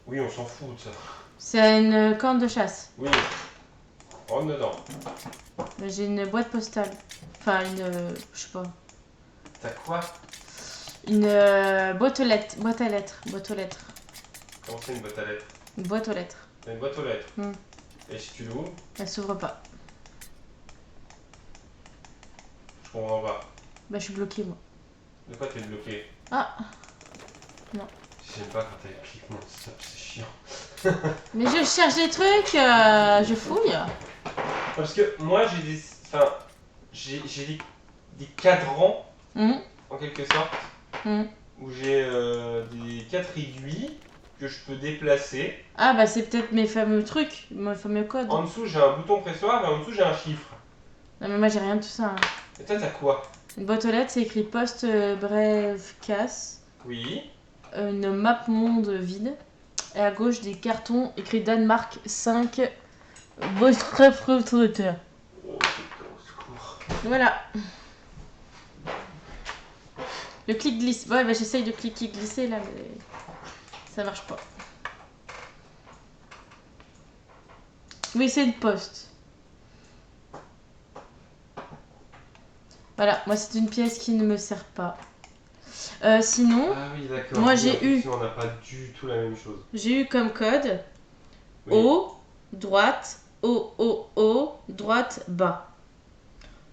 Oui, on s'en fout de ça. C'est une corne de chasse. Oui. Rentre dedans. J'ai une boîte postale. Enfin, je sais pas. T'as quoi? Une boîte aux lettres. Boîte à lettres. Boîte aux lettres. Comment c'est une boîte à lettres? Une boîte aux lettres. T'as une boîte aux lettres. Hmm. Et si tu l'ouvres, Elle s'ouvre pas. je comprends pas. Bah, je suis bloquée moi. De quoi t'es bloqué? Ah, non. J'aime pas quand t'as le clic non-stop, c'est chiant. Mais je cherche des trucs, je fouille. Parce que moi j'ai des. Enfin, j'ai des cadrans Hum, en quelque sorte. hum. Où j'ai des 4 aiguilles que je peux déplacer. Ah bah c'est peut-être mes fameux trucs, mes fameux codes. En dessous j'ai un bouton pressoir et en dessous j'ai un chiffre. Non mais moi j'ai rien de tout ça. Hein. Et toi t'as quoi? Une boîte aux lettres, c'est écrit poste bref casse. Oui. Une map monde vide. Et à gauche des cartons écrits Danemark 5. Votre réfrigérateur. Oh, au secours. Voilà. Le clic glisse. Ouais bah j'essaye de cliquer glisser là mais ça marche pas. Oui c'est une poste. Voilà, moi c'est une pièce qui ne me sert pas. Sinon, Ah oui d'accord. Moi, Oui, j'ai eu- effectivement, on n'a pas du tout la même chose. j'ai eu comme code Oui. haut, droite, haut, droite, bas.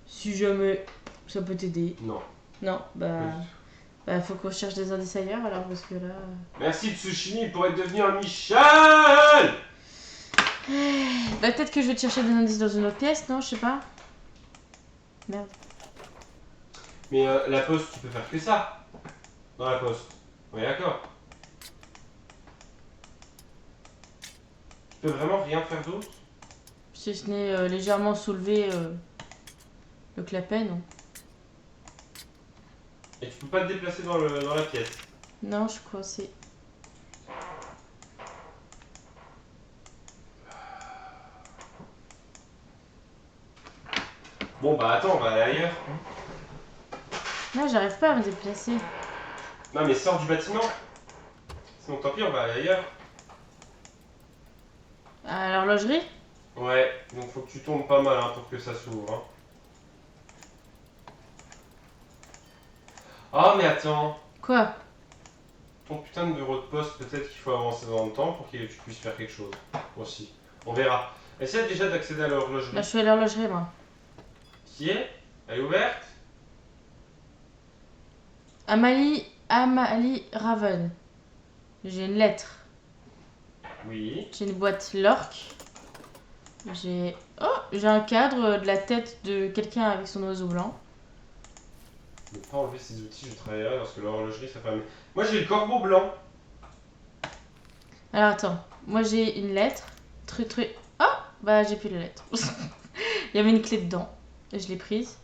Si jamais ça peut t'aider. Non. Non, pas du tout. bah faut qu'on cherche des indices ailleurs alors parce que là. Merci Tsushimi pour être devenu un Michel. Bah peut-être que je vais te chercher des indices dans une autre pièce, non, je sais pas. Merde. Mais la poste, tu peux faire que ça. Dans la poste. On est d'accord. Tu peux vraiment rien faire d'autre? Si ce n'est légèrement soulever le clapet, non. Et tu peux pas te déplacer dans la pièce. Non, je crois que c'est. Bon bah attends, on va aller ailleurs. Non, j'arrive pas à me déplacer. Non mais sors du bâtiment. Sinon tant pis, on va aller ailleurs. À l'horlogerie? Ouais, donc faut que tu tournes pas mal hein, pour que ça s'ouvre. Hein. Ah mais attends, Quoi? ton putain de bureau de poste, peut-être qu'il faut avancer dans le temps pour que tu puisses faire quelque chose aussi. On verra. Essaie déjà d'accéder à l'horlogerie. Bah, je suis à l'horlogerie, moi. Qui est? Elle est ouverte? Amalie Raven. J'ai une lettre. Oui. J'ai une boîte Lork. J'ai un cadre de la tête de quelqu'un avec son oiseau blanc. Ne pas enlever ces outils, je travaillerai lorsque l'horlogerie sera fermée. Moi j'ai le corbeau blanc. Alors attends, moi j'ai une lettre. Oh, bah j'ai plus la lettre. Il y avait une clé dedans. Et je l'ai prise.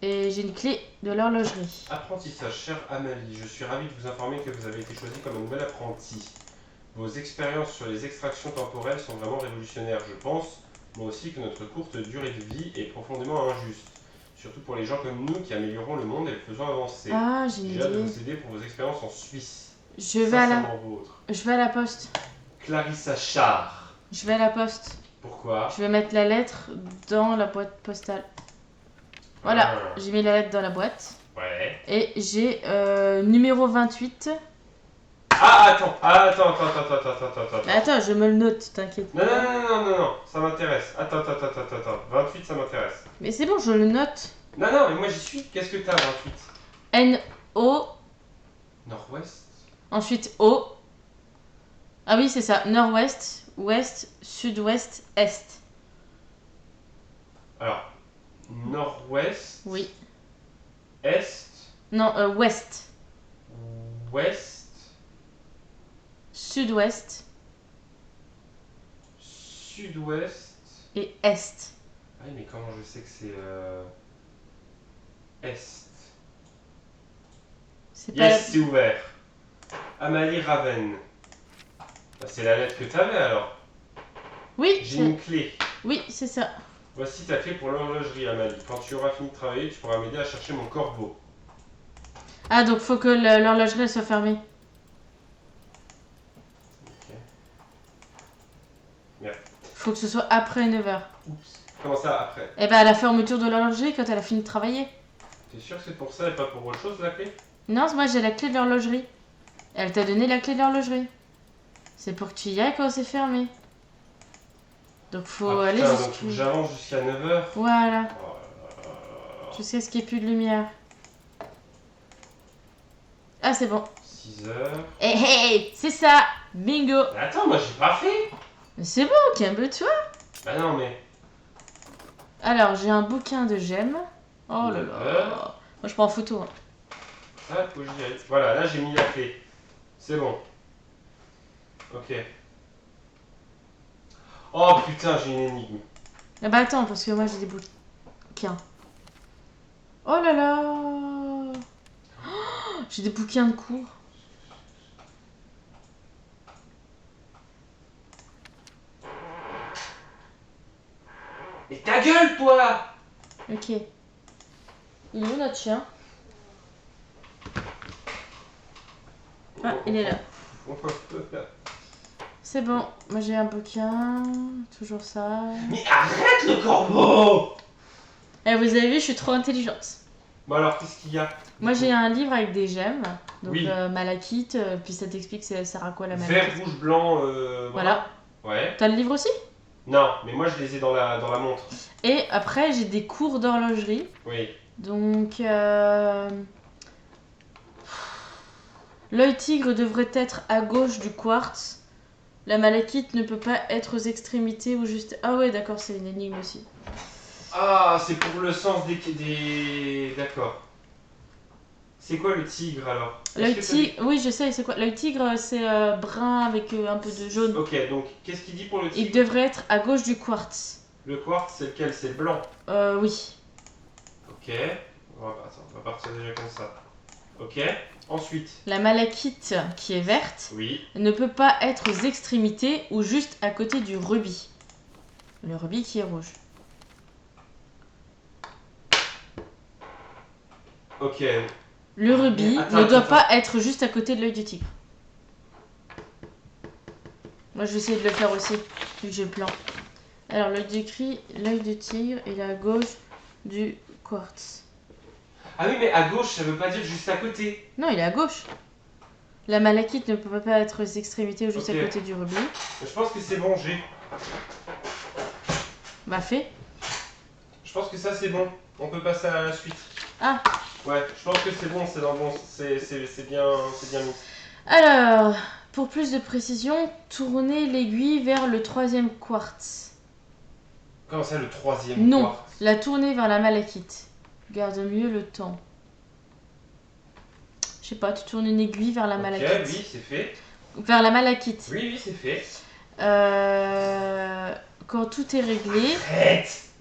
Et j'ai une clé de l'horlogerie. Apprentissage, chère Amalie, je suis ravie de vous informer que vous avez été choisie comme une nouvelle apprentie. Vos expériences sur les extractions temporelles sont vraiment révolutionnaires. Je pense, moi aussi, que notre courte durée de vie est profondément injuste. Surtout pour les gens comme nous qui améliorons le monde et le faisons avancer. Ah, j'ai une J'ai hâte de idée. vous aider pour vos expériences en Suisse. Je vais à la poste. Clarissa Char. Je vais à la poste. Pourquoi? Je vais mettre la lettre dans la boîte postale. Voilà, Ah. j'ai mis la lettre dans la boîte. Ouais. Et j'ai numéro 28. Ah, attends. Attends, je me le note, t'inquiète. Non, ça m'intéresse. Attends. 28, ça m'intéresse. Mais c'est bon, je le note. Non, mais moi j'y suis. Qu'est-ce que t'as, 28? N-O. Nord-ouest. Ensuite O. Ah oui, c'est ça. Nord-ouest, ouest, sud-ouest, est. Alors, nord-ouest. Oui. Est. Non, ouest. Ouest. Sud-ouest Sud-ouest. et est. Ah oui, mais comment je sais que c'est est? C'est pas. Yes, c'est ouvert. Amalie Raven. Bah, c'est la lettre que t'avais alors. Oui, J'ai une clé. oui, c'est ça. Voici ta clé pour l'horlogerie, Amalie. Quand tu auras fini de travailler, tu pourras m'aider à chercher mon corbeau. Ah, donc faut que l'horlogerie soit fermée. Ok. Merde. Faut que ce soit après 9h. Oups. Comment ça après? Eh ben, à la fermeture de l'horlogerie quand elle a fini de travailler. T'es sûr que c'est pour ça et pas pour autre chose la clé? Non, moi j'ai la clé de l'horlogerie. Elle t'a donné la clé de l'horlogerie. C'est pour que tu y ailles quand c'est fermé. Donc faut Ah, aller putain, donc faut que j'avance jusqu'à 9h. Voilà, Oh là là. jusqu'à ce qu'il n'y ait plus de lumière. Ah, c'est bon. 6h. Hey, c'est ça. Bingo. Mais attends, moi j'ai pas fait. Mais c'est bon, calme-toi. Bah non, mais. Alors, j'ai un bouquin de gemmes. Oh là là. 9h. Moi, je prends en photo. Hein. Ah, faut que j'y aille. Voilà, là j'ai mis la clé. C'est bon. Ok. Oh putain, j'ai une énigme. Ah bah attends, parce que moi j'ai des bouquins. Oh là là. Oh, j'ai des bouquins de cours. Et ta gueule, toi! Ok. Il est où notre chien? Ah, il est là. C'est bon, moi j'ai un bouquin, toujours ça. Mais arrête le corbeau! Eh, vous avez vu, je suis trop intelligente. Bon alors, qu'est-ce qu'il y a? Moi j'ai un livre avec des gemmes, donc Oui. malachite, puis ça t'explique ça sert à quoi la Vert, malachite. rouge, blanc, Voilà. Ouais. T'as le livre aussi? Non, mais moi je les ai dans la montre. Et après j'ai des cours d'horlogerie, Oui. donc l'œil tigre devrait être à gauche du quartz. La malachite ne peut pas être aux extrémités ou juste... Ah ouais, d'accord, c'est une énigme aussi. Ah, c'est pour le sens des... D'accord. C'est quoi le tigre alors? L'œil tigre, oui je sais, c'est quoi? L'œil tigre c'est brun avec un peu de jaune. Ok, donc qu'est-ce qu'il dit pour le tigre? Il devrait être à gauche du quartz. Le quartz, c'est lequel? C'est le blanc. Oui. Ok. Attends, on va partir déjà comme ça. Ok. Ensuite. La malachite qui est verte Oui. ne peut pas être aux extrémités ou juste à côté du rubis. Le rubis qui est rouge. Ok. Le rubis ne doit pas être juste à côté de l'œil du tigre. Moi je vais essayer de le faire aussi, vu que j'ai le plan. Alors l'œil du tigre, il est à gauche du quartz. Ah oui, mais à gauche, ça veut pas dire juste à côté. Non, il est à gauche. La malachite ne peut pas être aux extrémités ou juste à côté du rubis. Je pense que c'est bon, j'ai. Bah fait. Je pense que ça c'est bon. On peut passer à la suite. Ah. Ouais, je pense que c'est bon, c'est dans le bon, c'est bien mis. Alors, pour plus de précision, tournez l'aiguille vers le troisième quartz. Comment ça, le troisième Non, quartz? la tournée vers la malachite. Garde mieux le temps. Je sais pas, tu tournes une aiguille vers la malachite. Ok, oui, c'est fait. Vers la malachite. Oui, oui, c'est fait. Quand tout est réglé, Arrête!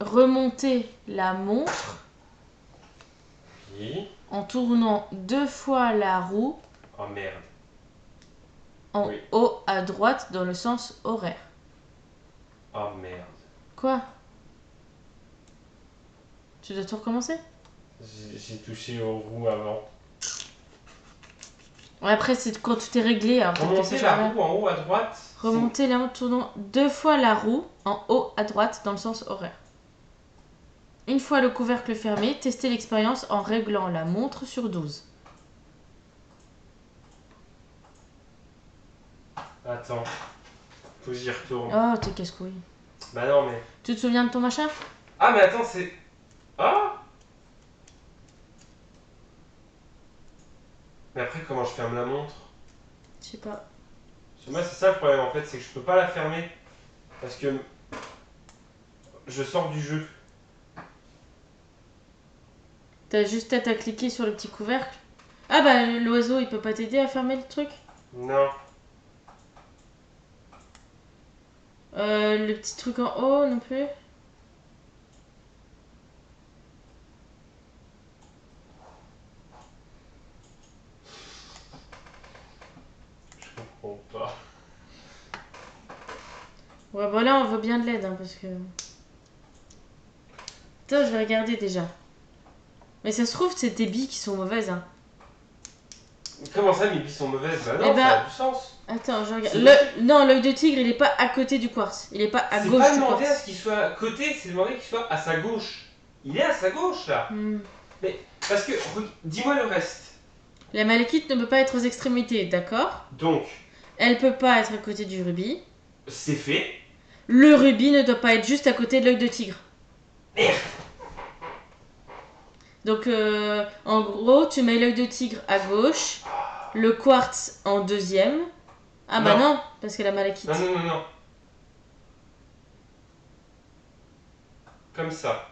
remontez la montre Oui. en tournant 2 fois la roue Oh merde. en Oui. haut à droite dans le sens horaire. Oh merde. Quoi? Tu dois tout recommencer? J'ai touché aux roues avant. Ouais, après, c'est quand tout est réglé. Alors peut-être que Remonter ça la change rien. roue en haut à droite. Remontez la montre en tournant 2 fois la roue en haut à droite dans le sens horaire. Une fois le couvercle fermé, testez l'expérience en réglant la montre sur 12. Attends. Faut que j'y retourne. Oh, t'es casse-couille. Bah non, mais. Tu te souviens de ton machin? Ah, mais attends, c'est. Ah! Mais après, comment je ferme la montre? Je sais pas. Parce que moi, c'est ça le problème en fait, c'est que je peux pas la fermer. Parce que. Je sors du jeu. T'as juste tête à cliquer sur le petit couvercle. Ah bah l'oiseau il peut pas t'aider à fermer le truc. Non. Le petit truc en haut non plus. Je comprends pas. Ouais voilà on veut bien de l'aide hein, parce que... Attends je vais regarder déjà. Mais ça se trouve c'est tes billes qui sont mauvaises hein. Comment ça, mes billes sont mauvaises? Bah non, Eh ben- ça a du sens. Attends je regarde. C'est Non l'œil de tigre il est pas à côté du quartz. Il est pas à C'est gauche pas du demander à quartz. ce qu'il soit à côté, c'est demander qu'il soit à sa gauche. Il est à sa gauche là. Hmm. Mais parce que, dis-moi le reste. La malachite ne peut pas être aux extrémités, d'accord? Donc, Elle peut pas être à côté du rubis. c'est fait. Le rubis ne doit pas être juste à côté de l'œil de tigre. Merde. Donc, en gros, tu mets l'œil de tigre à gauche, le quartz en deuxième. Ah bah non, parce que la malachite. Non, non, non, non. Comme ça.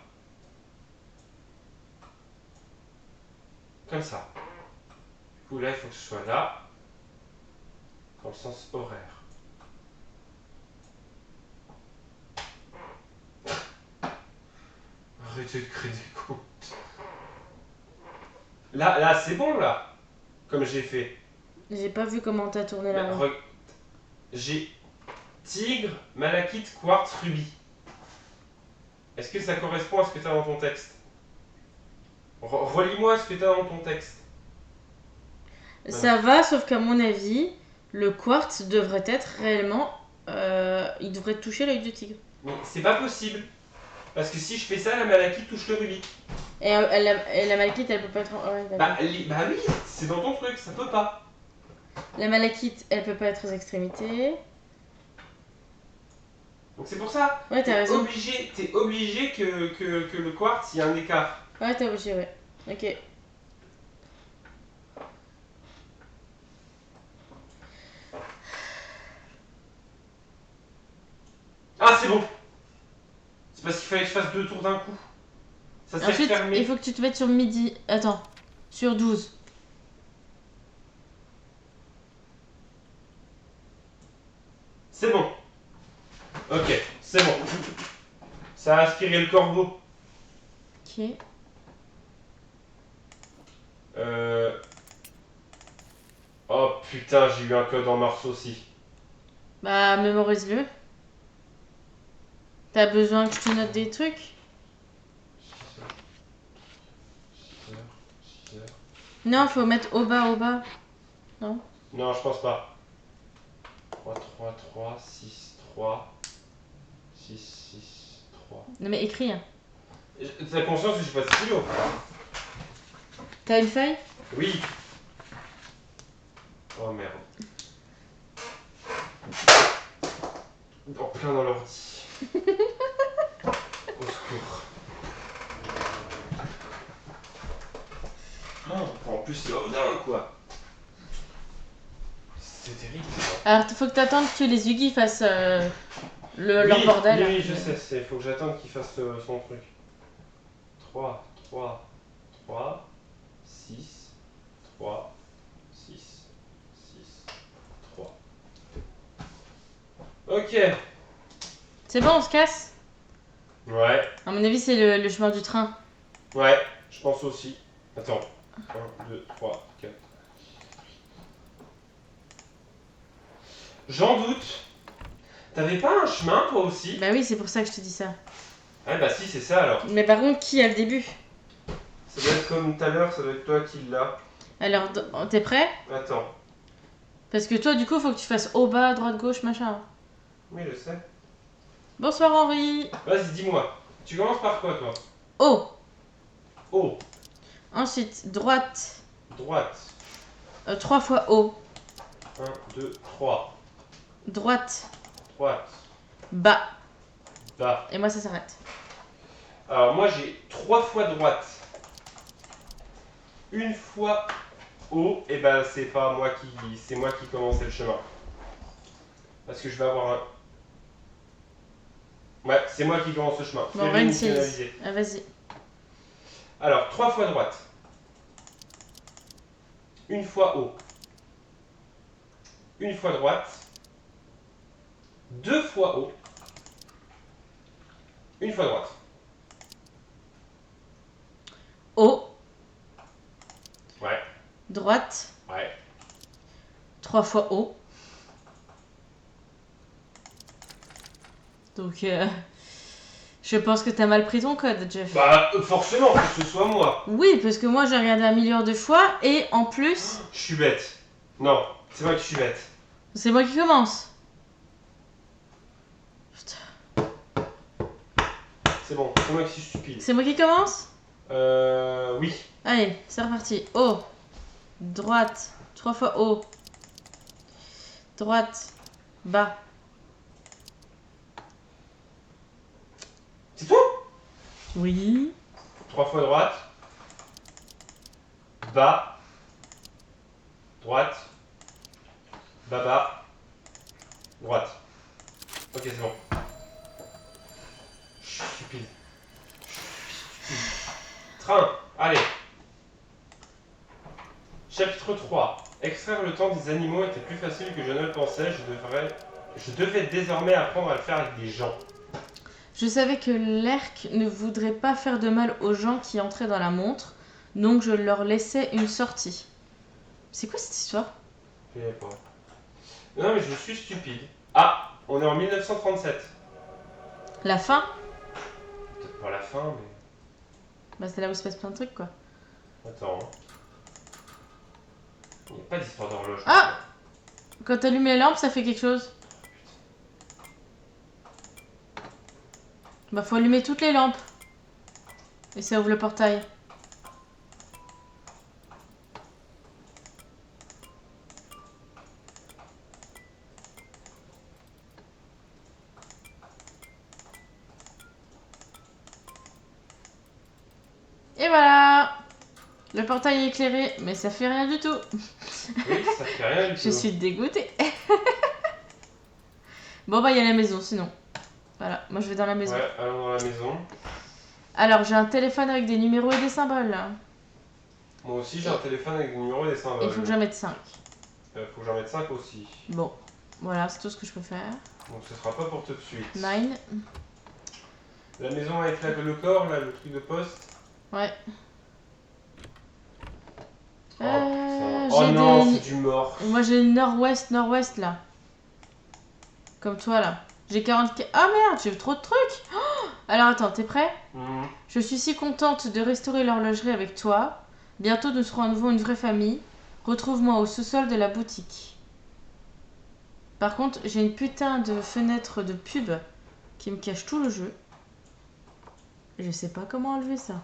Comme ça. Du coup, là, il faut que ce soit là. Dans le sens horaire. Arrêtez de créer des comptes. Là, c'est bon, là. Comme j'ai fait. J'ai pas vu comment t'as tourné la Mais roue. J'ai tigre, malachite, quartz, rubis. Est-ce que ça correspond à ce que tu as dans ton texte? Relis-moi ce que tu as dans ton texte. Ça va, sauf qu'à mon avis, le quartz devrait être réellement... il devrait toucher l'œil de tigre. Mais c'est pas possible. Parce que si je fais ça, la malachite touche le rubis. Et la malachite, elle peut pas être... ouais, d'accord. Bah oui, c'est dans ton truc, ça peut pas. La malachite, elle peut pas être aux extrémités. Donc c'est pour ça. Ouais, t'as raison. T'es obligé que le quartz, il y a un écart. Ouais, t'as obligé, ouais. Ok. Ah, c'est bon. C'est parce qu'il fallait que je fasse 2 tours d'un coup. Ça s'est Ensuite, fermé. il faut que tu te mettes sur midi. Attends. Sur 12. C'est bon. Ok, c'est bon. Ça a aspiré le corbeau. Ok. Oh putain, j'ai eu un code en mars aussi. Bah, mémorise-le. T'as besoin que je te note des trucs? 6 heures. Non, faut mettre au bas, au bas. Non, je pense pas. 3, 3, 3, 6, 3, 6, 6, 3. Non, mais écris. Hein. T'as conscience que j'ai pas de stylo? T'as une feuille? Oui. Oh merde. En plein dans l'ordi. Au secours. Oh, en plus, c'est dingue quoi. C'est terrible. Alors, faut que t'attendes que les Yugi fassent leur bordel. Oui, je sais, il faut que j'attende qu'il fasse son truc. 3, 3, 3, 6, 3, 6, 6, 3. Ok. C'est bon, on se casse? Ouais, À mon avis, c'est le chemin du train. ouais, je pense aussi. Attends. 1, 2, 3, 4. J'en doute. T'avais pas un chemin, toi aussi? Bah oui, c'est pour ça que je te dis ça. Ouais, bah si, c'est ça alors. Mais par contre, qui a le début? Ça doit être comme tout à l'heure, ça doit être toi qui l'as. Alors, t'es prêt? Attends. Parce que toi, du coup, faut que tu fasses haut, bas, droite, gauche, machin. Oui, je sais. Bonsoir Henri. Vas-y, dis-moi. Tu commences par quoi, toi? Haut. Haut. Ensuite, droite. Droite. 3 fois haut. 1, 2, 3. Droite. Droite. Bas. Bas. Et moi, ça s'arrête. Alors, moi, j'ai 3 fois droite. Une fois haut, et ben c'est pas moi qui. C'est moi qui commençais le chemin. Parce que je vais avoir un. Ouais, c'est moi qui commence le chemin. Bon, Fais-le Rennes, c'est... nationaliser. Ah, vas-y. Alors, 3 fois droite. Une fois haut. Une fois droite. 2 fois haut. Une fois droite. Haut. Ouais. Droite. Ouais. 3 fois haut. Donc, je pense que t'as mal pris ton code, Jeff. Bah, forcément, faut que ce soit moi. Oui, parce que moi, j'ai regardé 1 million de fois et en plus, Je suis bête. Non, c'est moi qui suis bête. c'est moi qui commence. C'est bon, c'est moi qui suis stupide. C'est moi qui commence? Oui. Allez, c'est reparti. Haut. Droite. 3 fois haut. Droite. Bas. C'est toi? Oui. 3 fois droite. Bas. Droite. Bas, bas. Droite. Ok, c'est bon. Je suis stupide. Train. Allez. Chapitre 3. Extraire le temps des animaux était plus facile que je ne le pensais. Je devais désormais apprendre à le faire avec des gens. Je savais que l'erc ne voudrait pas faire de mal aux gens qui entraient dans la montre, donc je leur laissais une sortie. C'est quoi cette histoire? Je sais pas. Non, mais je suis stupide. Ah, on est en 1937. La fin? Peut-être pas la fin, mais. Bah c'est là où se passe plein de trucs quoi. Attends. Il n'y a pas d'histoire d'horloge. Ah! Quand t'allumes les lampes, ça fait quelque chose. Bah faut allumer toutes les lampes. Et ça ouvre le portail. Et voilà! Le portail est éclairé, mais ça fait rien du tout. Oui, ça fait rien du tout. Je suis dégoûtée. Bon bah il y a la maison sinon. Voilà, moi je vais dans la maison. Ouais, allons dans la maison. Alors j'ai un téléphone avec des numéros et des symboles là. Moi aussi, j'ai un téléphone avec des numéros et des symboles. Il faut que j'en mette 5. Faut que j'en mette 5 aussi. Bon, voilà, c'est tout ce que je peux faire. Donc ce sera pas pour tout de suite. 9. La maison avec le corps, là, le truc de poste. Ouais. Oh, putain. J'ai Oh non, des- c'est du mort. Moi j'ai nord-ouest là. Comme toi là. J'ai 40. Ah merde, j'ai trop de trucs. Oh alors attends, t'es prêt? Mhm. Je suis si contente de restaurer l'horlogerie avec toi. Bientôt nous serons à nouveau une vraie famille. Retrouve-moi au sous-sol de la boutique. Par contre, j'ai une putain de fenêtre de pub qui me cache tout le jeu. Je sais pas comment enlever ça.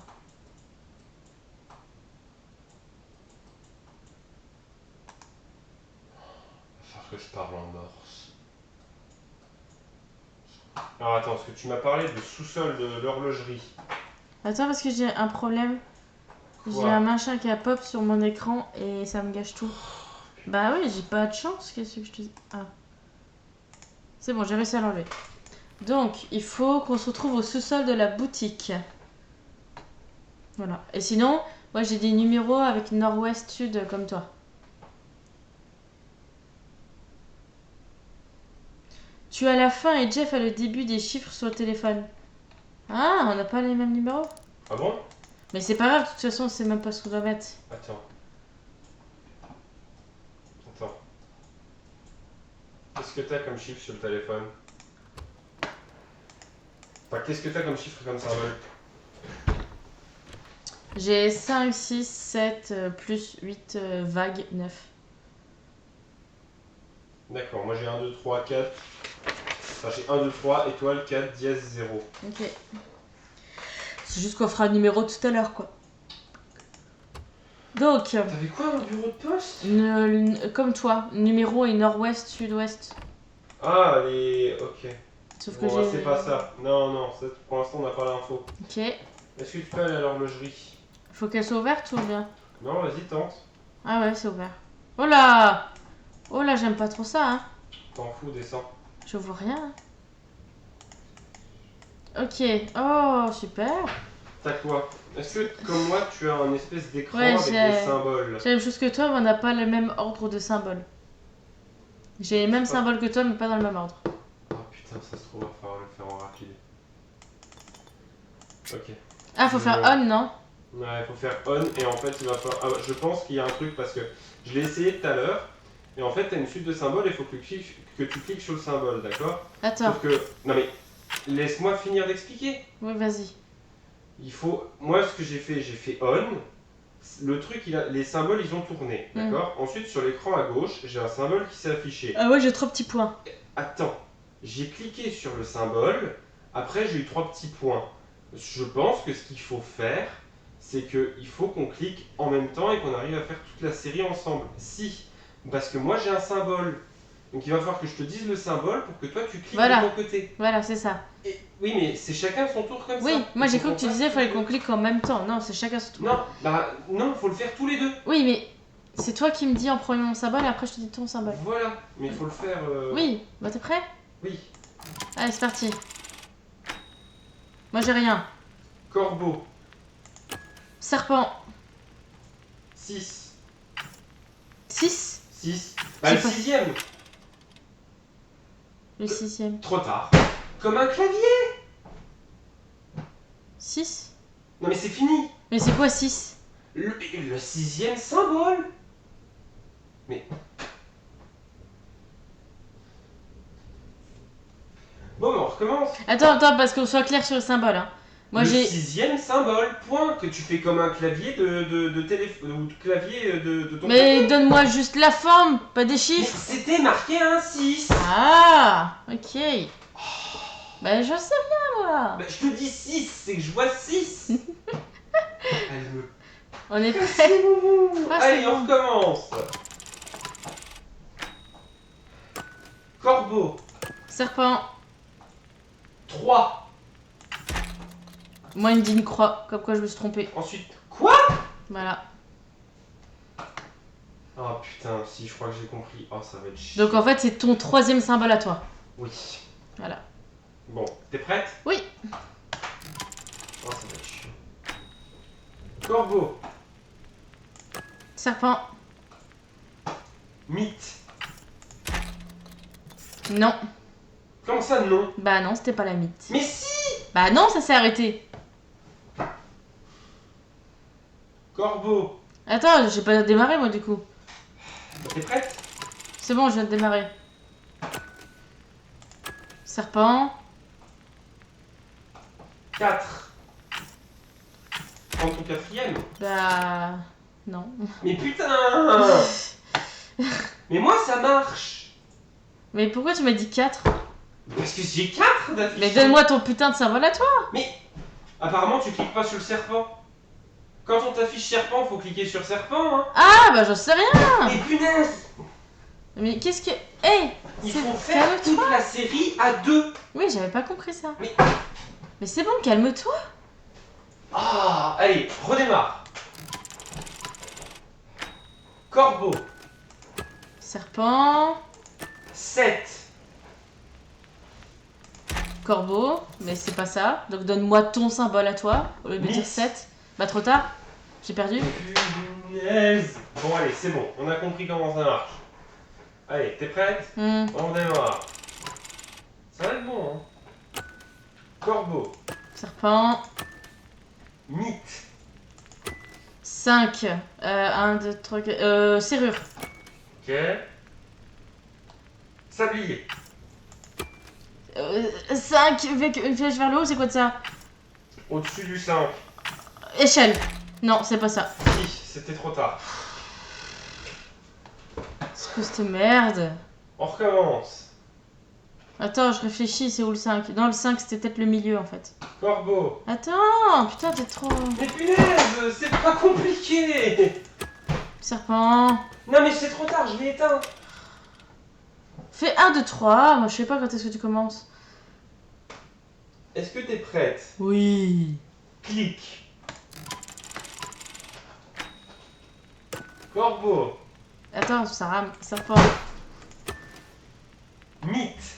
Il va falloir que je parle en morse. Alors attends, parce que tu m'as parlé de sous-sol de l'horlogerie. Attends parce que j'ai un problème. J'ai Quoi? un machin qui a pop sur mon écran et ça me gâche tout. Bah oui, j'ai pas de chance, qu'est-ce que je te dis? Ah. C'est bon, j'ai réussi à l'enlever. Donc, il faut qu'on se retrouve au sous-sol de la boutique. Voilà. Et sinon, moi j'ai des numéros avec nord-ouest, sud comme toi. Tu as la fin et Jeff a le début des chiffres sur le téléphone. Ah, on n'a pas les mêmes numéros. Ah bon? Mais c'est pas grave, de toute façon, on sait même pas ce qu'on doit mettre. Attends. Qu'est-ce que t'as comme chiffre sur le téléphone? Enfin, qu'est-ce que t'as comme chiffre comme symbole? J'ai 5, 6, 7, plus 8, vague 9. D'accord, moi j'ai 1, 2, 3, 4. Enfin, j'ai 1, 2, 3, étoile, 4, dièse, 0. Ok. C'est juste qu'on fera le numéro tout à l'heure, quoi. Donc, T'avais quoi un bureau de poste? comme toi, numéro et nord-ouest, sud-ouest. Ah, les. Ok. Sauf que Bon, j'ai. c'est pas ça. Non, non, pour l'instant on n'a pas l'info. Ok. Est-ce que tu peux aller à l'horlogerie? Faut qu'elle soit ouverte ou bien? Non, vas-y, tente. Ah ouais, c'est ouvert. Oh là! Oh là, j'aime pas trop ça, hein. T'en fous, descends. Je vois rien. Ok. Oh, super. T'as quoi? Est-ce que, comme moi, tu as un espèce d'écran Ouais, avec des symboles? J'ai la même chose que toi, mais on n'a pas le même ordre de symboles. J'ai les mêmes symboles que toi, mais pas dans le même ordre. Oh putain, ça se trouve, va falloir le faire en rapide. Ok. Ah, faut faire on, non? Ouais, il faut faire on et en fait il va falloir. Ah, je pense qu'il y a un truc parce que je l'ai essayé tout à l'heure et en fait t'as une suite de symboles et il faut que tu cliques sur le symbole, d'accord? Attends. Sauf que. Non mais laisse-moi finir d'expliquer. Oui, vas-y. Il faut. Moi ce que j'ai fait on. Le truc, les symboles ils ont tourné, d'accord? Ensuite sur l'écran à gauche, j'ai un symbole qui s'est affiché. Ah ouais, j'ai 3 petits points. Attends, j'ai cliqué sur le symbole, après j'ai eu 3 petits points. Je pense que ce qu'il faut faire, c'est qu'il faut qu'on clique en même temps et qu'on arrive à faire toute la série ensemble. Si, parce que moi j'ai un symbole. Donc il va falloir que je te dise le symbole pour que toi tu cliques Voilà. de ton côté. Voilà, c'est ça. Et, oui, mais c'est chacun son tour comme ça. Oui, moi j'ai cru comprends que tu pas disais ce qu'il fallait je qu'on veux. clique en même temps. Non, c'est chacun son tour. Non, bah non, faut le faire tous les deux. Oui, mais c'est toi qui me dis en premier mon symbole et après je te dis ton symbole. Voilà, mais il faut le faire. Oui, bah t'es prêt? Oui. Allez, c'est parti. Moi j'ai rien. Corbeau, Serpent. 6. 6. 6. Bah le J'ai pas- 6ème. Le 6ème. Trop tard. Comme un clavier. 6. Non mais c'est fini. Mais c'est quoi 6? Le 6ème symbole. Mais... Bon, mais on recommence. Attends, parce qu'on soit clair sur le symbole. Hein. Moi le j'ai. 6ème symbole, point, que tu fais comme un clavier de téléphone ou de clavier de ton Mais clavier. donne-moi juste la forme, pas des Mais chiffres. c'était marqué un 6. Ah, ok. Bah je sais rien moi. Bah, je te dis 6, c'est que je vois 6. Elle me On est casse prêt. les bonbons. Ah, c'est Allez, bon. on recommence. Corbeau, Serpent. 3. Moi il me dit une croix, comme quoi je me suis trompée. Ensuite, quoi? Voilà. Oh putain, si, je crois que j'ai compris. Oh, ça va être chiant. Donc en fait c'est ton 3ème symbole à toi. Oui. Voilà. Bon, t'es prête? Oui. Oh, ça va être chiant. Corbeau, Serpent. mythe. Non. Comment ça, non? Bah non, c'était pas la mythe. Mais si! Bah non, ça s'est arrêté. Corbeau, Attends, j'ai pas démarré moi du coup. t'es prête? C'est bon, je viens de démarrer. Serpent. 4. Prends ton 4ème. Bah non. Mais putain! Mais moi, ça marche! Mais pourquoi tu m'as dit 4? Parce que j'ai 4 d'affiches. Mais donne-moi ton putain de symbole à toi. Mais apparemment, tu cliques pas sur le serpent. Quand on t'affiche serpent, faut cliquer sur serpent, hein. Ah bah j'en sais rien. Mais punaise! Mais qu'est-ce que... Hé, Il c'est- faut faire calme-toi. toute la série à 2. Oui, j'avais pas compris ça. Mais- Mais c'est bon, calme-toi. Ah, allez, redémarre. Corbeau, Serpent. 7. Corbeau, mais c'est pas ça. Donc donne-moi ton symbole à toi, au lieu de dire Miss. 7. Bah trop tard, j'ai perdu. Punaise. Bon allez, c'est bon, on a compris comment ça marche. Allez, t'es prête? On démarre. Ça va être bon, hein. Corbeau. Serpent. Mythe. 5. 1, 2, 3, 4. Serrure. Ok. Sablier. 5. Une flèche vers le haut, c'est quoi de ça? Au-dessus du 5. Échelle. Non, c'est pas ça. Si, c'était trop tard. C'est quoi cette merde? On recommence. Attends, je réfléchis, c'est où le 5? Non, le 5 c'était peut-être le milieu en fait. Corbeau. Attends, putain, t'es trop. Mais punaise, c'est pas compliqué. Serpent. Non mais c'est trop tard, je l'ai éteint. Fais 1, 2, 3. Moi je sais pas quand est-ce que tu commences. Est-ce que t'es prête? Oui. Clic. Corbeau. Attends, ça rame. Serpent. Mythe.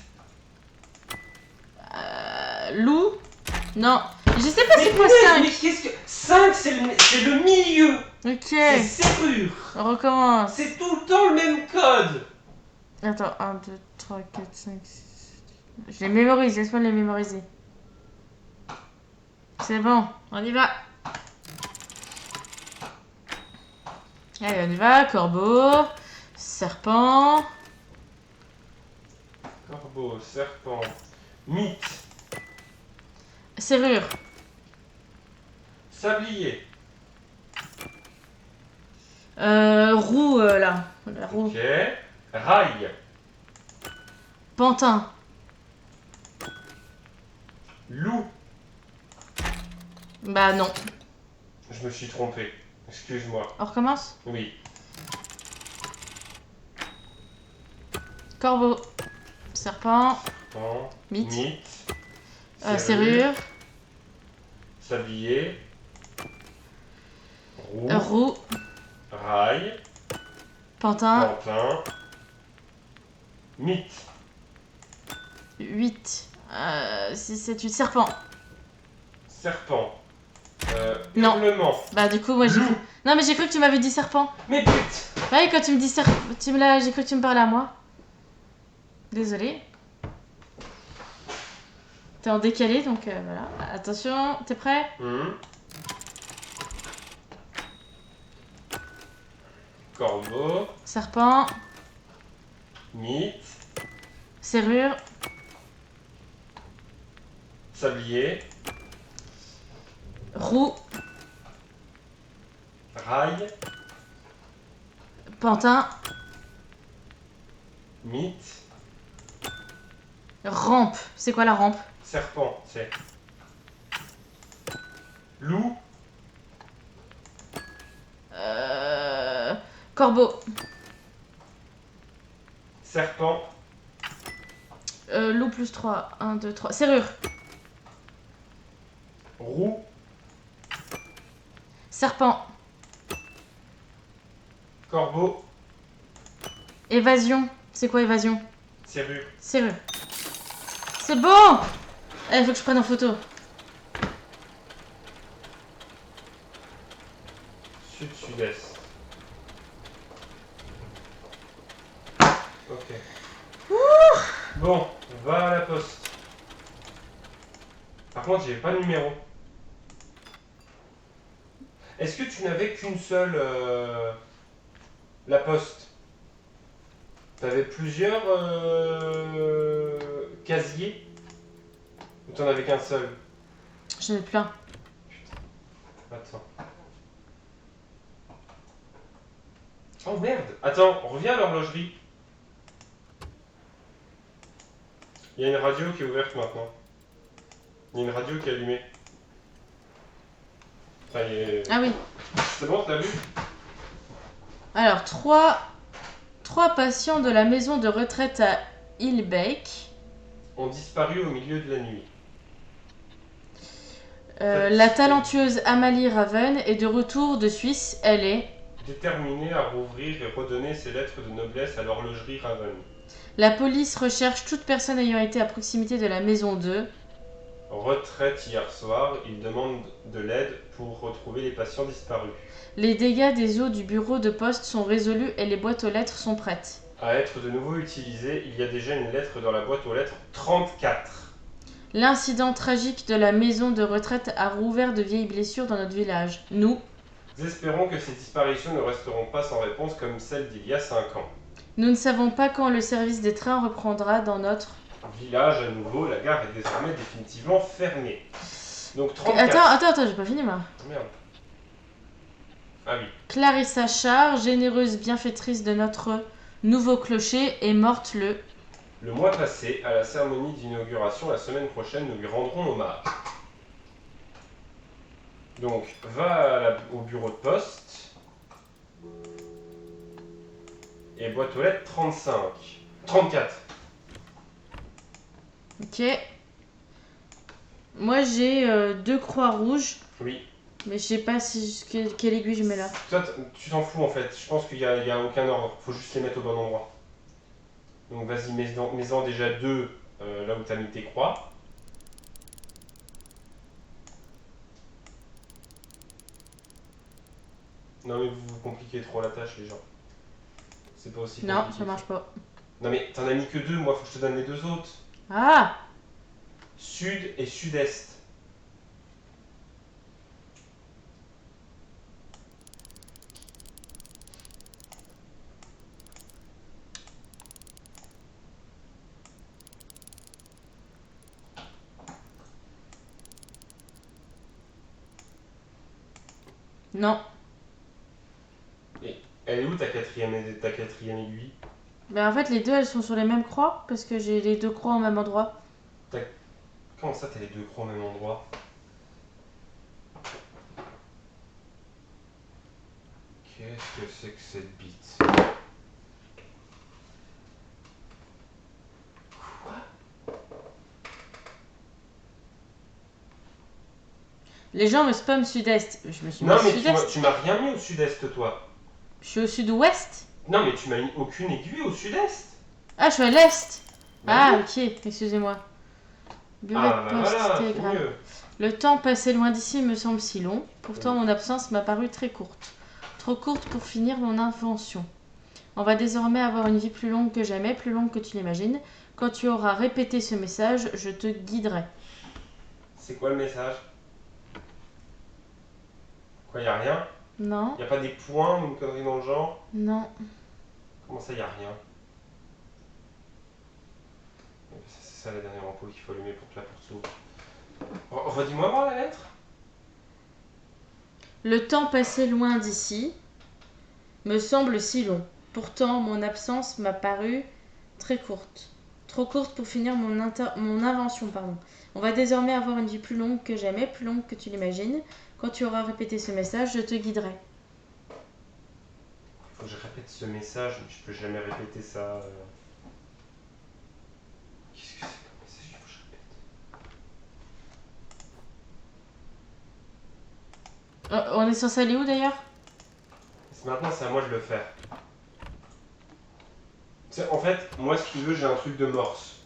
Loup. Non. Je sais pas c'est quoi punaise, 5. mais qu'est-ce que... 5 c'est le milieu. Ok. C'est serrure. On recommence. C'est tout le temps le même code. Attends, 1, 2, 3, 4, 5, 6. Je les mémorise, laisse-moi les mémoriser. C'est bon, on y va. Allez, on y va. Corbeau, serpent, Corbeau, serpent, mythe, serrure, sablier. roue, là. La roue. Ok. Rail. Pantin, Loup. bah non. Je me suis trompé. Excuse-moi. On recommence. Oui. Corbeau, serpent, Serpent, mythe, mythe, serrure, sablier, roue, roue, rail, pantin, pantin, mythe, 8, 6, 7, 8, serpent. serpent, Non. hurlement. Bah du coup, moi j'ai cru... Non mais j'ai cru que tu m'avais dit serpent. Mais putain. Ouais, quand tu me dis serpent, j'ai cru que tu me parlais à moi. Désolée. T'es en décalé, donc voilà. Attention, t'es prêt? Corbeau, Serpent, mythe, serrure, sablier, roue, rail, pantin, mythe, rampe. C'est quoi la rampe? serpent, c'est loup, Corbeau, serpent, loup plus 3, 1, 2, 3. Serrure, roue, serpent, corbeau, évasion. C'est quoi évasion? serrure. Serrure. C'est bon! Il faut que je prenne en photo. Sud-sud-est. Ok. Bon, va à la poste. Par contre, j'ai pas de numéro. Est-ce que tu n'avais qu'une seule la poste? T'avais plusieurs casiers? Ou t'en avais qu'un seul? J'en ai plein. Attends. Oh merde! Attends, reviens à l'horlogerie. Il y a une radio qui est ouverte maintenant. Il y a une radio qui est allumée. Enfin, Ah oui. C'est bon, t'as vu? Alors, trois patients de la maison de retraite à Hillbeck Ont disparu au milieu de la nuit. La talentueuse Amalie Raven est de retour de Suisse. Elle est Déterminée à rouvrir et redonner ses lettres de noblesse à l'horlogerie Raven. La police recherche toute personne ayant été à proximité de la maison 2. Retraite hier soir, il demande de l'aide pour retrouver les patients disparus. Les dégâts des eaux du bureau de poste sont résolus et les boîtes aux lettres sont prêtes. À être de nouveau utilisé, il y a déjà une lettre dans la boîte aux lettres 34. L'incident tragique de la maison de retraite a rouvert de vieilles blessures dans notre village. Nous Espérons que ces disparitions ne resteront pas sans réponse comme celle d'il y a 5 ans. ne savons pas quand le service des trains reprendra dans notre... Village, à nouveau, la gare est désormais définitivement fermée. Donc 34. Attends, j'ai pas fini moi. Merde. Ah oui. Clarissa Char, généreuse bienfaitrice de notre nouveau clocher, est morte le... Le mois passé, à la cérémonie d'inauguration, la semaine prochaine, nous lui rendrons hommage. Donc, va au bureau de poste. Et boîte aux lettres 35. 34. Ok. Moi j'ai 2 croix rouges, Oui. mais je sais pas si quelle aiguille je mets là. Toi, tu t'en fous en fait. Je pense qu'il y a aucun ordre. Faut juste les mettre au bon endroit. Donc, vas-y, mets-en déjà 2 là où tu as mis tes croix. Non, mais vous compliquez trop la tâche, les gens. C'est pas aussi Non, compliqué. ça marche pas. Non, mais t'en as mis que 2. Moi, faut que je te donne les 2 autres. Ah! Sud et sud-est. Non. Elle est où ta quatrième aiguille? Ben en fait les deux elles sont sur les mêmes croix parce que j'ai les 2 croix au même endroit. Comment ça, t'as les 2 croix au même endroit? Qu'est-ce que c'est que cette bite? Les gens me spamment sud-est. Je me suis mis Non, au mais sud-est. tu m'as rien mis au sud-est, toi. Je suis au sud-ouest. Non, mais tu m'as mis aucune aiguille au sud-est. Ah, je suis à l'est. Ah, Vas-y. ok, excusez-moi. Bureau Ah, de bah poste, voilà, c'est télégramme. mieux. Le temps passé loin d'ici me semble si long. Pourtant, mon absence m'a paru très courte. Trop courte pour finir mon invention. On va désormais avoir une vie plus longue que jamais, plus longue que tu l'imagines. Quand tu auras répété ce message, je te guiderai. C'est quoi le message? Quoi, y a rien? Non, Y a pas des points ou une connerie dans le genre? non. Comment ça, y a rien? C'est ça la dernière ampoule qu'il faut allumer pour que la porte s'ouvre. Redis-moi voir la lettre. Le temps passé loin d'ici me semble si long. Pourtant, mon absence m'a paru très courte. Trop courte pour finir mon invention, pardon. On va désormais avoir une vie plus longue que jamais, plus longue que tu l'imagines. Quand tu auras répété ce message, je te guiderai. Faut que je répète ce message, mais je peux jamais répéter ça. Qu'est-ce que c'est comme message qu'il faut que je répète? On est censé aller où d'ailleurs? Maintenant, c'est à moi de le faire. En fait, moi, si tu veux, j'ai un truc de morse.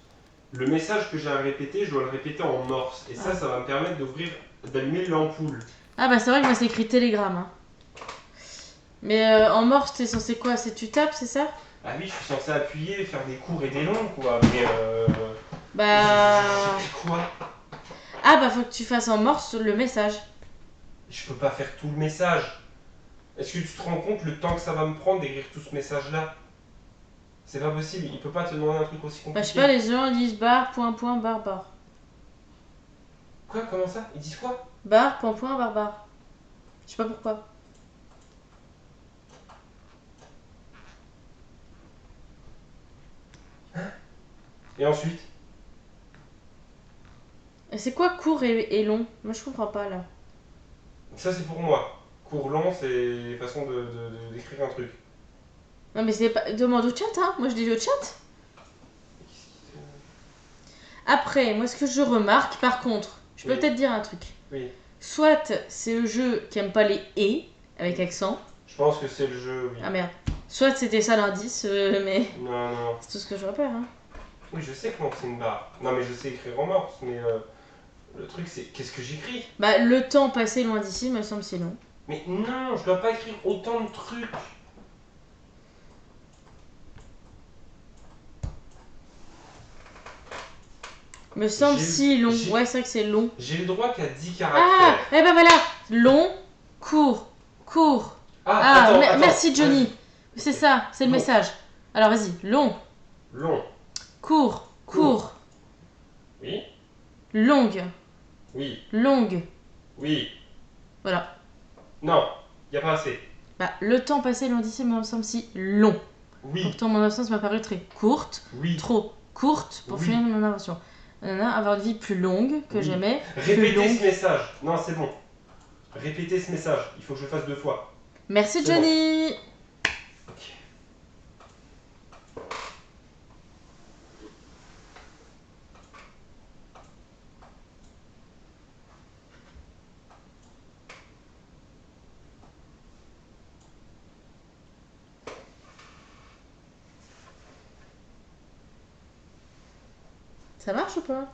Le message que j'ai à répéter, je dois le répéter en morse. Et ça va me permettre d'allumer l'ampoule. Ah bah c'est vrai que moi c'est écrit télégramme. Hein. Mais en morse, t'es censé quoi? C'est tu tapes, c'est ça? Ah oui, je suis censé appuyer, faire des courts et des longs, quoi. Mais Bah... j'ai quoi? Ah bah faut que tu fasses en morse le message. Je peux pas faire tout le message. Est-ce que tu te rends compte le temps que ça va me prendre d'écrire tout ce message-là? C'est pas possible, il peut pas te demander un truc aussi compliqué. Bah je sais pas, les gens disent barre, point, point, barre, barre. Quoi? Comment ça? Ils disent quoi? Barre, point, point, barre, barre. Je sais pas pourquoi. Et ensuite? Et c'est quoi court et long? Moi je comprends pas là. Ça, c'est pour moi. Court long, c'est façon d'écrire un truc. Non mais c'est pas... Demande au chat, hein. Moi je dis au chat. Après, moi ce que je remarque, par contre, je peux Oui. peut-être dire un truc. Oui. Soit c'est le jeu qui aime pas les et avec accent. Je pense que c'est le jeu, oui. Ah merde. Soit c'était ça l'indice, mais Non, non. c'est tout ce que je repère. Hein. Oui, je sais comment c'est une barre. Non, mais je sais écrire en morse, mais Le truc, c'est qu'est-ce que j'écris? Bah, le temps passé loin d'ici me semble si long. Mais non, je dois pas écrire autant de trucs. Me semble J'ai- si long. j'ai- Ouais, c'est vrai que c'est long. J'ai le droit qu'à 10 Ah, caractères. eh ben voilà. Long, court, court. Ah, attends, attends. Merci Johnny. C'est Ok. ça, c'est le Long. message. Alors vas-y, long, Long. court, court, Oui. longue, Oui. longue. Oui. Voilà. Non. Y a pas assez. Bah, le temps passé loin d'ici me semble si long. Oui. Pourtant, mon absence m'a paru très courte, Oui. trop courte pour Oui. finir mon invention. Avoir une vie plus longue que Oui. jamais. Plus Répétez longue. ce message. Non, c'est bon. Répétez ce message. Il faut que je le fasse 2 fois. Merci C'est Johnny. Ok. Ça marche ou pas?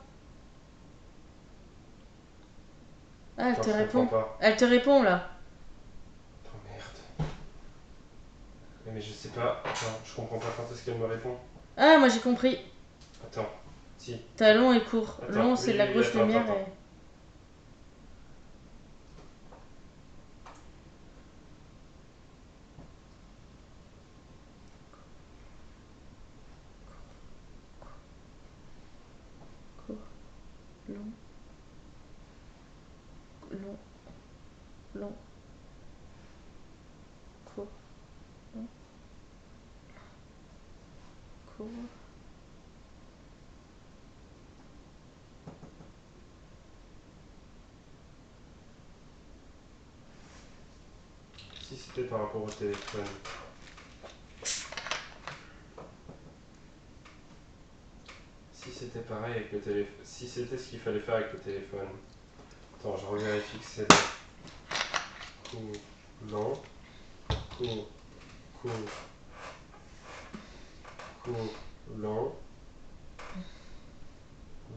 Ah, elle Attends, te je répond. comprends pas. Elle te répond là. Oh merde. Mais je sais pas. Attends, je comprends pas quand est-ce qu'elle me répond. Ah, moi j'ai compris. Attends. Si. T'as long et court. Attends, Long, c'est oui, la oui, grosse attends, lumière. attends. Et... Court, long, long, long, court, long, court. Si c'était par rapport au téléphone. Si c'était pareil avec le téléphone. Si c'était ce qu'il fallait faire avec le téléphone. Attends, je revérifie que c'est court, lent, court, court, court, lent,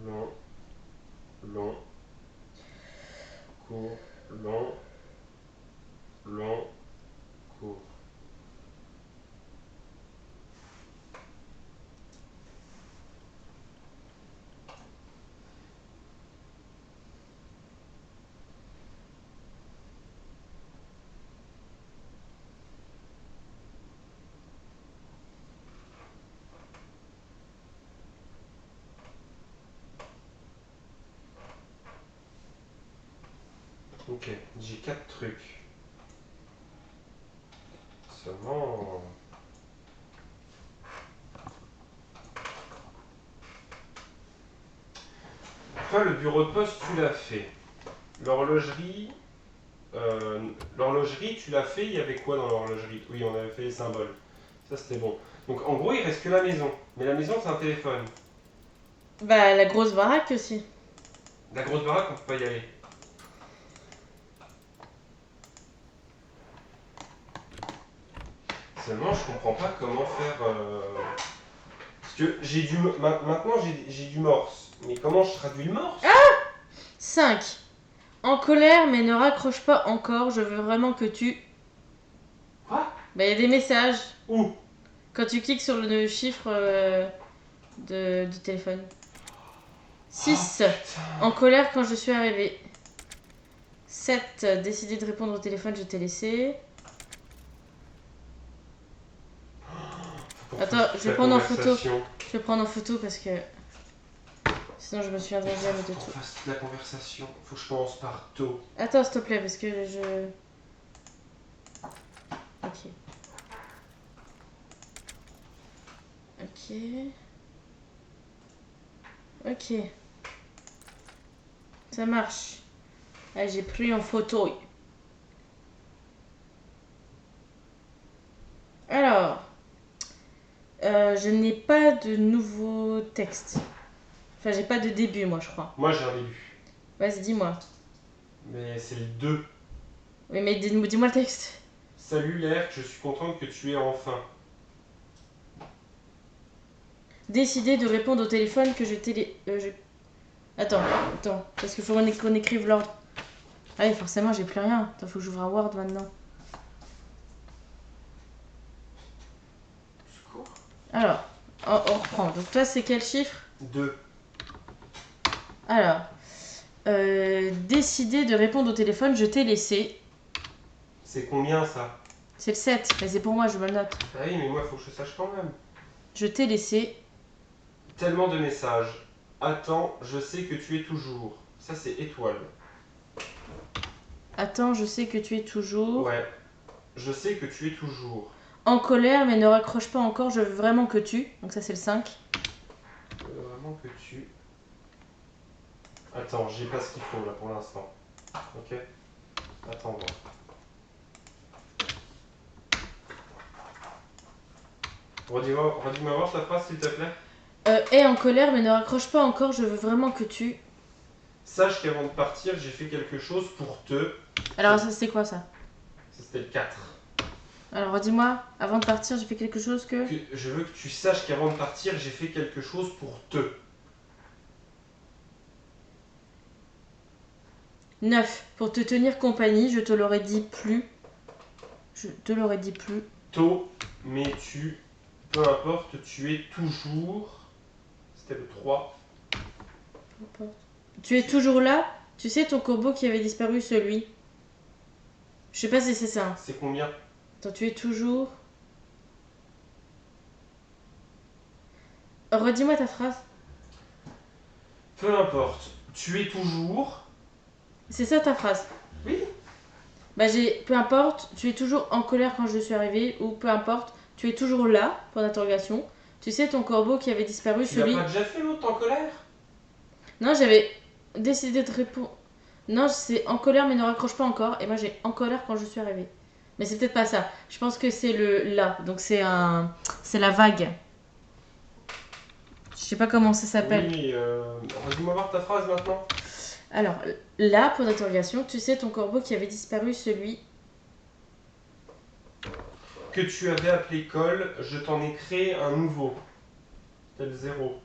lent, lent, court, lent, lent, court. Ok, j'ai 4 trucs. Seulement. Toi, le bureau de poste, tu l'as fait. L'horlogerie. L'horlogerie, tu l'as fait, il y avait quoi dans l'horlogerie? Oui, on avait fait les symboles. Ça, c'était bon. Donc, en gros, il reste que la maison. Mais la maison, c'est un téléphone. Bah, la grosse baraque aussi. La grosse baraque, on peut pas y aller. Seulement, je comprends pas comment faire. Parce que maintenant, j'ai du morse. Mais comment je traduis le morse? 5. En colère, mais ne raccroche pas encore. Je veux vraiment que tu. Quoi? Bah, il y a des messages. Où? Quand tu cliques sur le chiffre du téléphone. 6. En colère quand je suis arrivée. 7. Décidé de répondre au téléphone, je t'ai laissé. Faut qu'on Attends, fasse je vais la prendre en photo. conversation. Je vais prendre en photo parce que. Sinon, je me souviendrai jamais de Faut qu'on tout. fasse la conversation. Faut que je commence par tôt. Attends, s'il te plaît, parce que je. Ok. Ok. Ok. Ça marche. Ah, j'ai pris en photo. Alors. Je n'ai pas de nouveau texte. Enfin, j'ai pas de début, moi, je crois. Moi, j'ai un début. Vas-y, dis-moi. Mais c'est le 2. Oui, mais dis-moi le texte. Salut Lerc, je suis contente que tu aies enfin. Décider de répondre au téléphone que je télé... Attends, parce qu'il faut qu'on écrive l'ordre. Ah oui, forcément, j'ai plus rien. Attends, faut que j'ouvre un Word maintenant. Secours. Alors, on reprend. Donc toi, c'est quel chiffre? 2. Alors, décider de répondre au téléphone, je t'ai laissé. C'est combien ça? C'est le 7, mais c'est pour moi, je me le note. Ah oui, mais moi, il faut que je sache quand même. Je t'ai laissé. Tellement de messages. Attends, je sais que tu es toujours. Ça, c'est étoile. Attends, je sais que tu es toujours. Ouais. Je sais que tu es toujours. En colère, mais ne raccroche pas encore, je veux vraiment que tu. Donc ça, c'est le 5. Vraiment que tu... Attends, j'ai pas ce qu'il faut là pour l'instant. Ok. Attends, voir. Redis-moi voir ta phrase s'il te plaît. Et en colère, mais ne raccroche pas encore, je veux vraiment que tu. Sache qu'avant de partir, j'ai fait quelque chose pour te... Alors ça, c'est quoi ça? Ça, c'était le 4. Alors redis-moi, avant de partir, j'ai fait quelque chose que... Je veux que tu saches qu'avant de partir, j'ai fait quelque chose pour te. 9. Pour te tenir compagnie, je te l'aurais dit plus. Je te l'aurais dit plus. Tôt, mais tu... Peu importe, tu es toujours... C'était le 3. Tu es toujours là? Tu sais ton corbeau qui avait disparu, celui. Je sais pas si c'est ça. C'est combien? Attends, tu es toujours... Redis-moi ta phrase. Peu importe, tu es toujours... C'est ça ta phrase? Oui. Bah j'ai... Peu importe, tu es toujours en colère quand je suis arrivée. Ou peu importe, tu es toujours là, point d'interrogation. Tu sais ton corbeau qui avait disparu, Tu celui... l'as pas déjà fait l'autre en colère? Non, j'avais décidé de répondre... Non, c'est en colère mais ne raccroche pas encore. Et moi j'ai en colère quand je suis arrivée. Mais c'est peut-être pas ça. Je pense que c'est le là. Donc c'est un... C'est la vague. Je sais pas comment ça s'appelle. Oui, redis-moi voir ta phrase maintenant. Alors, là, pour d'interrogation, tu sais ton corbeau qui avait disparu, celui... Que tu avais appelé Cole, je t'en ai créé un nouveau. C'était le 0.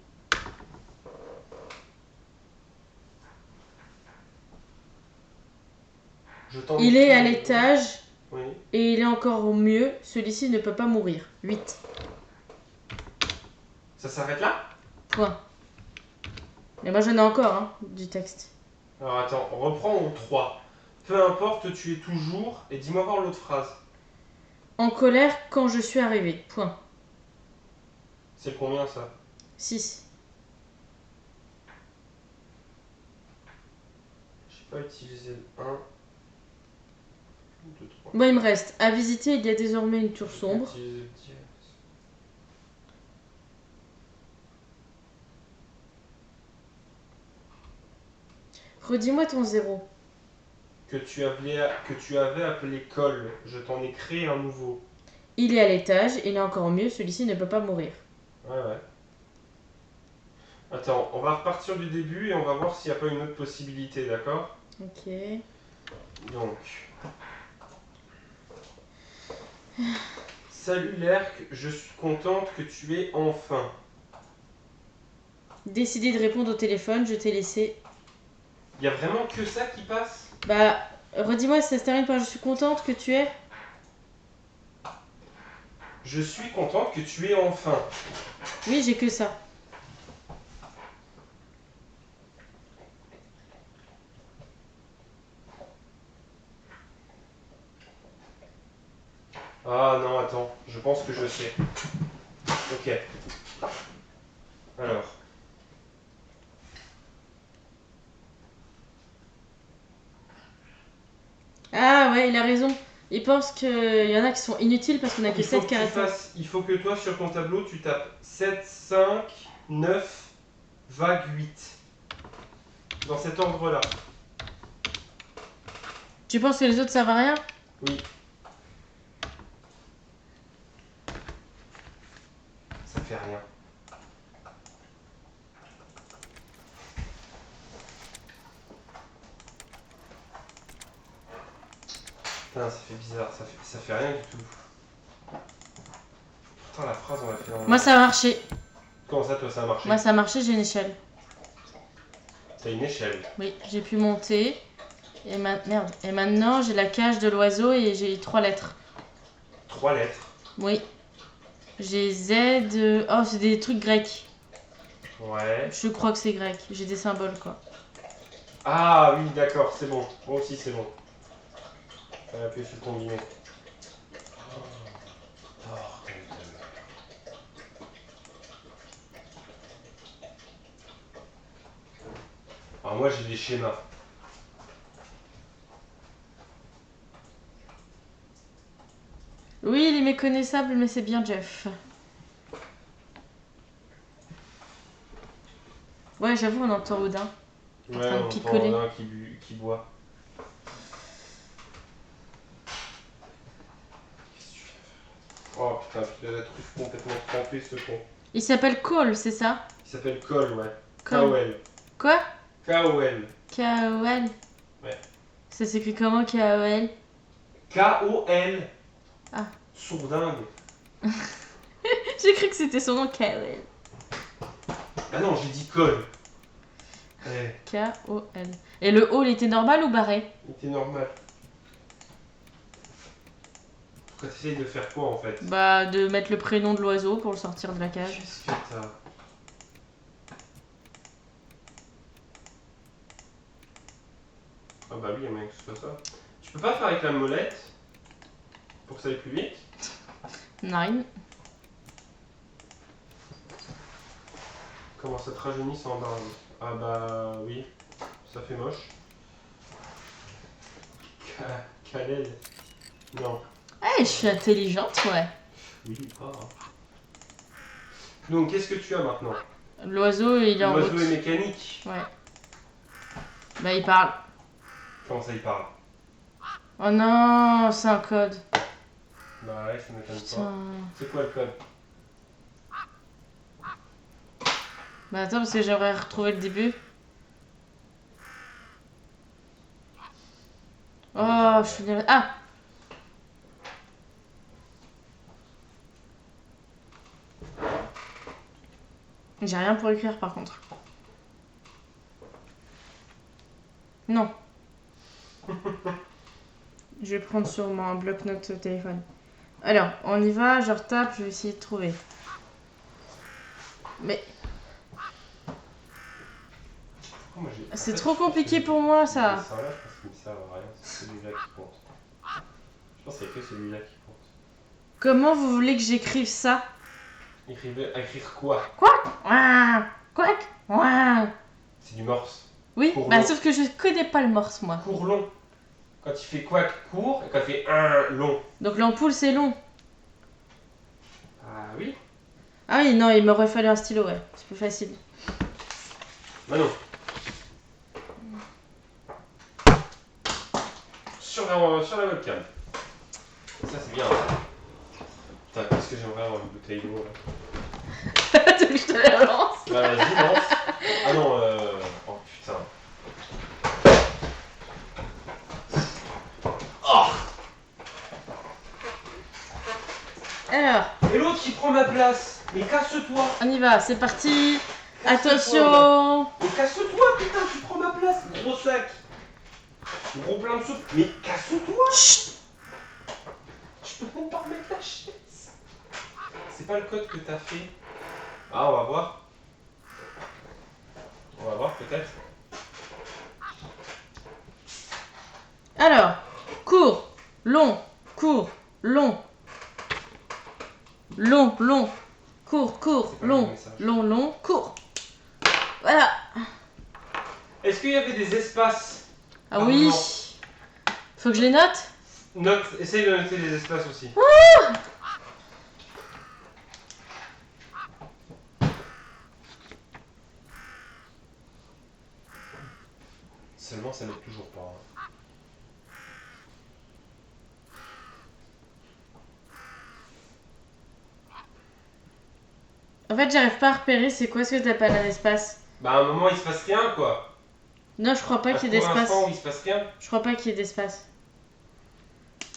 Il est à l'étage Oui. et il est encore mieux. Celui-ci ne peut pas mourir. 8. Ça s'arrête là? Point. Mais moi j'en ai encore, hein, du texte. Alors attends, reprends au 3. Peu importe, tu es toujours... Et dis-moi voir l'autre phrase. En colère quand je suis arrivée. Point. C'est combien ça? 6. J'ai pas utilisé le 1. 2, 3. Bon, il me reste. À visiter, il y a désormais une tour sombre. J'ai utilisé le 10. Redis-moi ton 0. Que tu avais appelé Cole, je t'en ai créé un nouveau. Il est à l'étage, il est encore mieux. Celui-ci ne peut pas mourir. Ouais. Attends, on va repartir du début et on va voir s'il n'y a pas une autre possibilité, d'accord? Ok. Donc. Salut Lerc, je suis contente que tu aies enfin. Décidé de répondre au téléphone, je t'ai laissé. Il y a vraiment que ça qui passe? Bah, redis-moi si ça se termine par je suis contente que tu aies. Je suis contente que tu aies enfin. Oui, j'ai que ça. Ah non, attends, je pense que je sais. Ok. Alors. Ah ouais, il a raison. Il pense qu'il y en a qui sont inutiles parce qu'on a que 7 caractères. Il faut que toi, sur ton tableau, tu tapes 7, 5, 9, vague 8. Dans cet ordre-là. Tu penses que les autres servent à rien? Oui. Ça fait rien. Putain, ça fait bizarre, ça fait rien du tout. Putain, la phrase, on l'a fait dans le... Moi ça a marché. Comment ça, toi, ça a marché? Moi ça a marché, j'ai une échelle. T'as une échelle. Oui, j'ai pu monter. Et, merde. Et maintenant, j'ai la cage de l'oiseau et j'ai 3 lettres. 3 lettres. Oui. J'ai Z... Oh, c'est des trucs grecs. Ouais. Je crois que c'est grec. J'ai des symboles, quoi. Ah oui, d'accord, c'est bon. Moi aussi, c'est bon. Appuyer sur le combiné. Alors moi, j'ai des schémas. Oui, il est méconnaissable, mais c'est bien Jeff. Ouais, j'avoue, on entend Odin. Ouais, En train de on picoler. entend un qui boit. Oh putain, puis il a la truffe complètement trempée ce con. Il s'appelle Cole, c'est ça? Il s'appelle Cole, ouais. Cole. K-O-L. Quoi? K-O-L. K-O-L? Ouais. Ça s'écrit comment K-O-L? K-O-L. Ah. Sourdingue. J'ai cru que c'était son nom, K-O-L. Ah non, j'ai dit Cole. Ouais, K-O-L. Et le O, il était normal ou barré? il était normal. Pourquoi t'essayes de faire quoi en fait? Bah, de mettre le prénom de l'oiseau pour le sortir de la cage. Qu'est-ce que t'as? Ah bah oui, il y a moyen que ce soit ça. Tu peux pas faire avec la molette pour que ça aille plus vite? 9. Comment ça te rajeunit sans barbe? Ah bah oui, ça fait moche. Kalel. Non. Eh, je suis intelligente, ouais. Oui, pas. Donc qu'est-ce que tu as maintenant? L'oiseau, il est en route. L'oiseau est mécanique. Ouais. Bah, il parle. Comment ça il parle? Oh non, c'est un code. Bah ouais, ça m'étonne pas. Putain. C'est quoi le code? Bah, attends, parce que j'aurais retrouvé le début. Oh, je suis nulle. Ah! J'ai rien pour écrire par contre. Non. Je vais prendre sur mon bloc-notes au téléphone. Alors, on y va, je retape, je vais essayer de trouver. Mais Pourquoi moi, j'ai- c'est En fait, trop je pense compliqué que pour moi ces ça. dessins-là, je pense qu'ils ne servent à rien, c'est celui-là qui compte. Je pense qu'il n'y a que celui-là qui compte. Comment vous voulez que j'écrive ça? Écrire quoi? Ouah, quack, ouah. C'est du morse. Oui, Pour bah long. sauf que je connais pas le morse moi. Court long. Quand il fait quack, court, et quand il fait un, long. Donc l'ampoule c'est long. Ah oui? Ah oui, non, il m'aurait fallu un stylo, ouais. C'est plus facile. Bah non. Sur la webcam. Ça c'est bien. Putain, qu'est-ce que j'aimerais avoir une bouteille d'eau là. Tu veux que je te la relance? Bah vas-y, lance. Ah non, oh putain. Oh. Alors, Et l'autre qui prend ma place. Mais casse-toi. on y va, c'est parti. Casse-toi, Attention. Mais casse-toi, putain, tu prends ma place, gros sac. Gros plein de soupe. Mais casse-toi. Chut. Je peux même pas remettre la chaise. C'est pas le code que t'as fait. Ah, on va voir. On va voir peut-être. Alors, court, long, court, long. Long, long, court, court, C'est pas le long, message. long, long, court. Voilà. Est-ce qu'il y avait des espaces? Ah Par oui. moment. Faut que je les note? Note, essaye de noter les espaces aussi. Seulement ça n'aide toujours pas. Hein. En fait, j'arrive pas à repérer c'est quoi ce que t'appelles un espace. Bah à un moment il se passe rien quoi. Non, je crois pas qu'il y ait Pour d'espace. l'instant il se passe rien. Je crois pas qu'il y ait d'espace.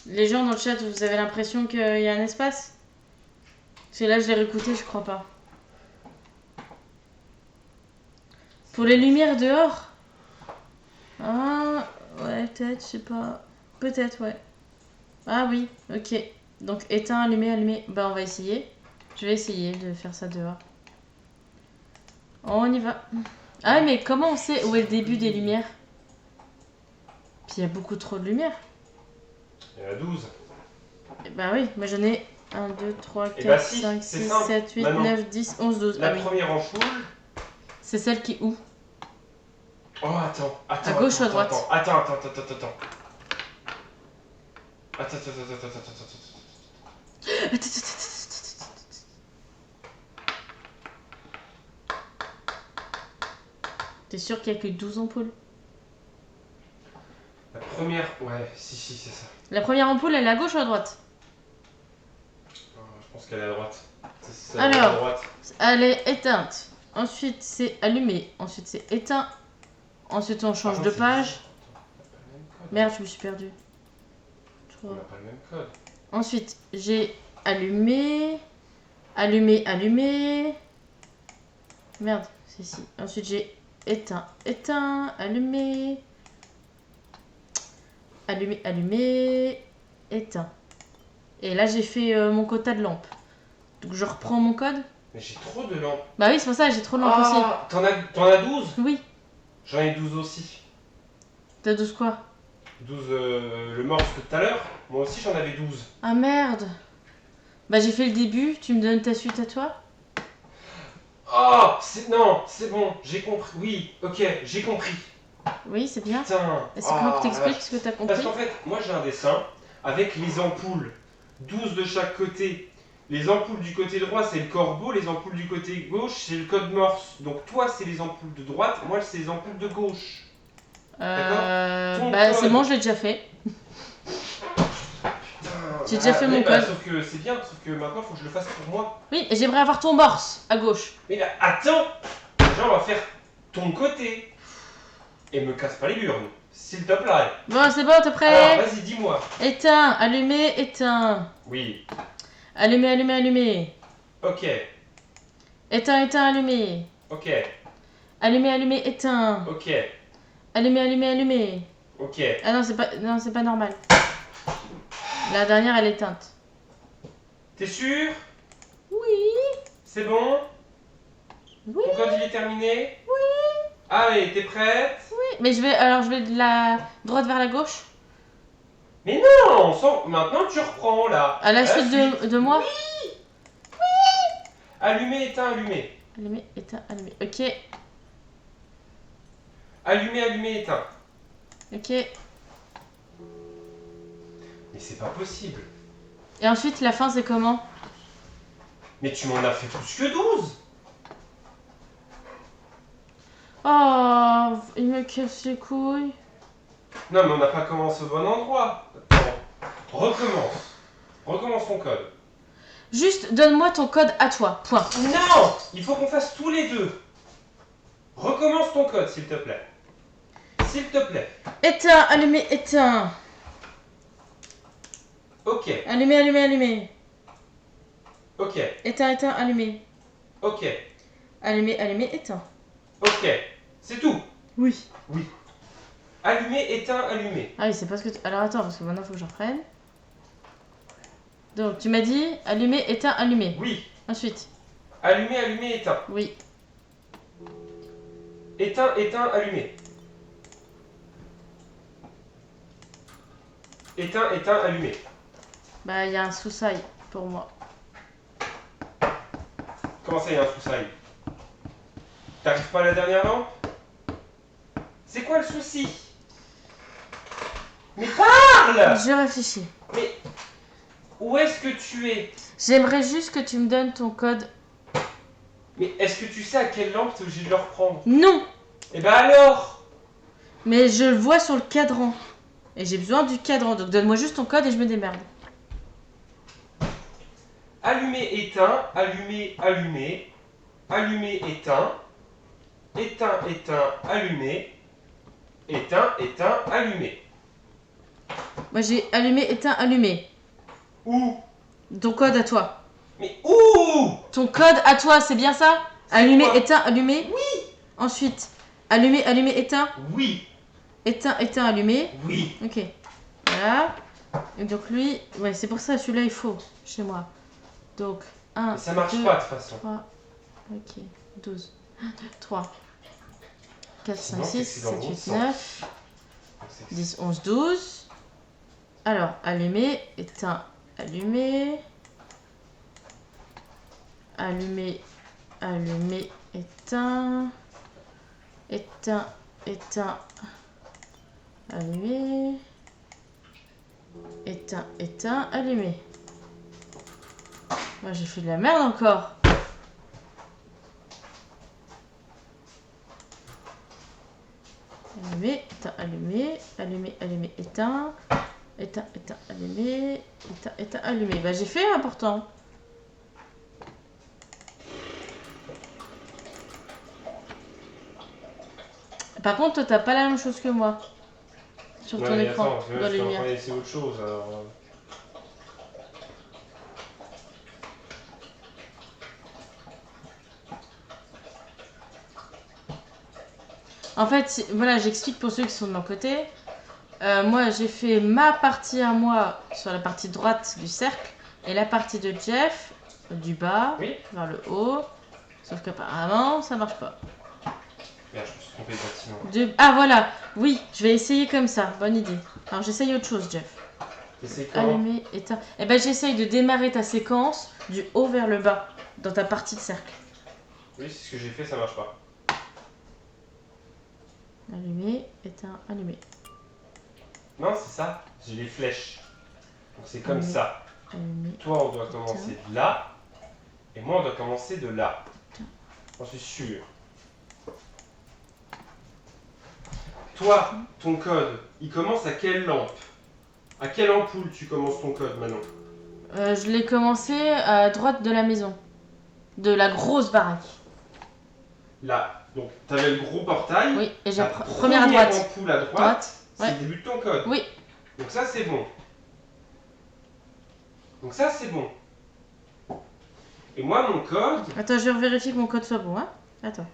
Les gens dans le chat, vous avez l'impression qu'il y a un espace? Parce que là, je l'ai réécouté, je crois pas. Pour les lumières dehors, Ah, ouais, peut-être, je sais pas. Peut-être, ouais. Ah oui, ok. Donc éteint, allumé, allumé. Bah on va essayer. Je vais essayer de faire ça dehors. On y va. Ah mais comment on sait où est le début des lumières? Puis il y a beaucoup trop de lumière. Il y en a 12. Bah oui, moi j'en ai 1, 2, 3, Eh 4, bah si, 5, c'est 6, simple. 7, 8, Maintenant, 9, 10, 11, 12. la Ah oui. première ampoule. C'est celle qui où? Oh, attends. À gauche ou à droite? Attends. T'es sûr qu'il y a que 12 ampoules? La première. Ouais, si, c'est ça. La première ampoule, elle est à gauche ou à droite? Je pense qu'elle est à droite. C'est Alors. à droite. Elle est éteinte. Ensuite, c'est allumé. Ensuite, c'est éteint. Ensuite, on change de page. Merde, je me suis perdue. On n'a pas le même code. Ensuite, j'ai allumé. Allumé, allumé. Merde, c'est ici. Ensuite, j'ai éteint, éteint, allumé. Allumé, allumé. Éteint. Et là, j'ai fait mon quota de lampes. Donc, je reprends mon code. Mais j'ai trop de lampes. Bah oui, c'est pour ça, j'ai trop de lampes Ah, t'en as 12? Oui. J'en ai 12 aussi. T'as 12 quoi? 12 le morse que tout à l'heure. Moi aussi j'en avais 12. Ah merde. Bah j'ai fait le début, tu me donnes ta suite à toi? Oh, non, c'est bon, j'ai compris. Oui, ok, j'ai compris. Oui, c'est bien. Putain. Et c'est comment que Ah, t'expliques ce que t'as compris? parce qu'en fait, moi j'ai un dessin avec les ampoules. 12 de chaque côté. Les ampoules du côté droit, c'est le corbeau. Les ampoules du côté gauche, c'est le code morse. Donc toi, c'est les ampoules de droite. Moi, c'est les ampoules de gauche. Ton Bah code. c'est bon, je l'ai déjà fait. J'ai déjà fait mon bah, code. sauf que c'est bien, sauf que maintenant, il faut que je le fasse pour moi. Oui, et j'aimerais avoir ton morse à gauche. Mais là, attends. Déjà, on va faire ton côté. Et me casse pas les burnes. S'il te plaît. Bon, c'est bon, t'es Alors, prêt? vas-y, dis-moi. Éteint, allumé, éteint. Oui. Allumé, allumé, allumé. Ok. Éteint, éteint, allumé. Ok. Allumé, allumé, éteint. Ok. Allumé, allumé, allumé. Ok. Ah non, c'est pas normal. La dernière, elle est éteinte. T'es sûr? Oui. C'est bon? Oui. Ton code, il est terminé? Oui. Allez, t'es prête? Oui. Mais je vais de la droite vers la gauche. Non, maintenant tu reprends là. À la suite de moi. Allumé, éteint, allumé. Allumé, éteint, allumé. Ok. Allumé, allumé, éteint. Ok. Mais c'est pas possible. Et ensuite, la fin, c'est comment? Mais tu m'en as fait plus que 12. Oh, il me casse les couilles. Non, mais on n'a pas commencé au bon endroit. Attends. Recommence. Recommence ton code. Juste, donne-moi ton code à toi. Point. Non! Il faut qu'on fasse tous les deux. Recommence ton code, s'il te plaît. S'il te plaît. Éteint, allumé, éteint. Ok. Allumé, allumé, allumé. Ok. Éteint, éteint, allumé. Ok. Allumé, allumé, éteint. Ok. C'est tout. Oui. Oui. Allumé, éteint, allumé. Ah oui, c'est pas ce que tu... Alors attends, parce que maintenant, faut que je reprenne. Donc, tu m'as dit allumé, éteint, allumé. Oui. Ensuite. Allumé, allumé, éteint. Oui. Éteint, éteint, allumé. Éteint, éteint, allumé. Bah, il y a un sous-sail pour moi. Comment ça, il y a un sous-sail? T'arrives pas à la dernière lampe? C'est quoi le souci? Mais parle! Je réfléchis. Mais où est-ce que tu es? J'aimerais juste que tu me donnes ton code. Mais est-ce que tu sais à quelle lampe t'es obligé de le reprendre? Non! Eh ben alors! Mais je le vois sur le cadran. Et j'ai besoin du cadran. Donc donne-moi juste ton code et je me démerde. Allumé, éteint, allumé, allumé, allumé, éteint, éteint, éteint, allumé, éteint, éteint, allumé. Moi j'ai allumé, éteint, allumé. Où? Ton code à toi. Mais où? Ton code à toi, c'est bien ça? C'est Allumé, quoi? éteint, allumé. Oui. Ensuite, allumé, allumé, éteint. Oui. Éteint, éteint, allumé. Oui. Ok. Voilà. Et donc lui, ouais, c'est pour ça, celui-là, il faut chez moi. Donc, 1, Mais ça marche 2, pas de toute façon. 3, ok, 12, 1, 2, 3, 4, 5, Sinon, 6, c'est dans le 7, bon 8, sens. 9, Donc, c'est- 10, 11, 12. Alors, allumé, éteint, allumé. Allumé, allumé, éteint. Éteint, éteint, allumé. Éteint, éteint, allumé. Moi, j'ai fait de la merde encore. Allumé, éteint, allumé, allumé, allumé, éteint. Éteint, éteint, allumé, éteint, éteint, allumé. Bah, j'ai fait important. Par contre, toi, t'as pas la même chose que moi. Sur ton mais écran, attends, parce que dans là, je suis en lumière. train d'essayer autre chose. Alors... En fait, voilà, j'explique pour ceux qui sont de mon côté. Moi, j'ai fait ma partie à moi sur la partie droite du cercle et la partie de Jeff du bas Oui. vers le haut. Sauf qu'apparemment, ça marche pas. Merde, je me suis trompé de bâtiment. Ah voilà, oui, je vais essayer comme ça. Bonne idée. Alors j'essaye autre chose, Jeff. T'essayes comment? Allumer, éteindre. Eh ben j'essaye de démarrer ta séquence du haut vers le bas dans ta partie de cercle. Oui, c'est ce que j'ai fait, ça marche pas. Allumer, éteindre, allumer. Non, c'est ça. J'ai les flèches. Donc c'est comme Allumer. ça. Allumer. Toi, on doit commencer de là. Et moi, on doit commencer de là. J'en suis sûr. Toi, ton code, il commence à quelle lampe? À quelle ampoule tu commences ton code, Manon? Je l'ai commencé à droite de la maison. De la grosse baraque. Là. Donc, t'avais le gros portail. Oui, et j'ai La première à droite. ampoule à droite, Droite, c'est ouais. le début de ton code. Oui. Donc ça, c'est bon. Donc ça, c'est bon. Et moi, mon code... Attends, je vais vérifier que mon code soit bon, hein. Attends.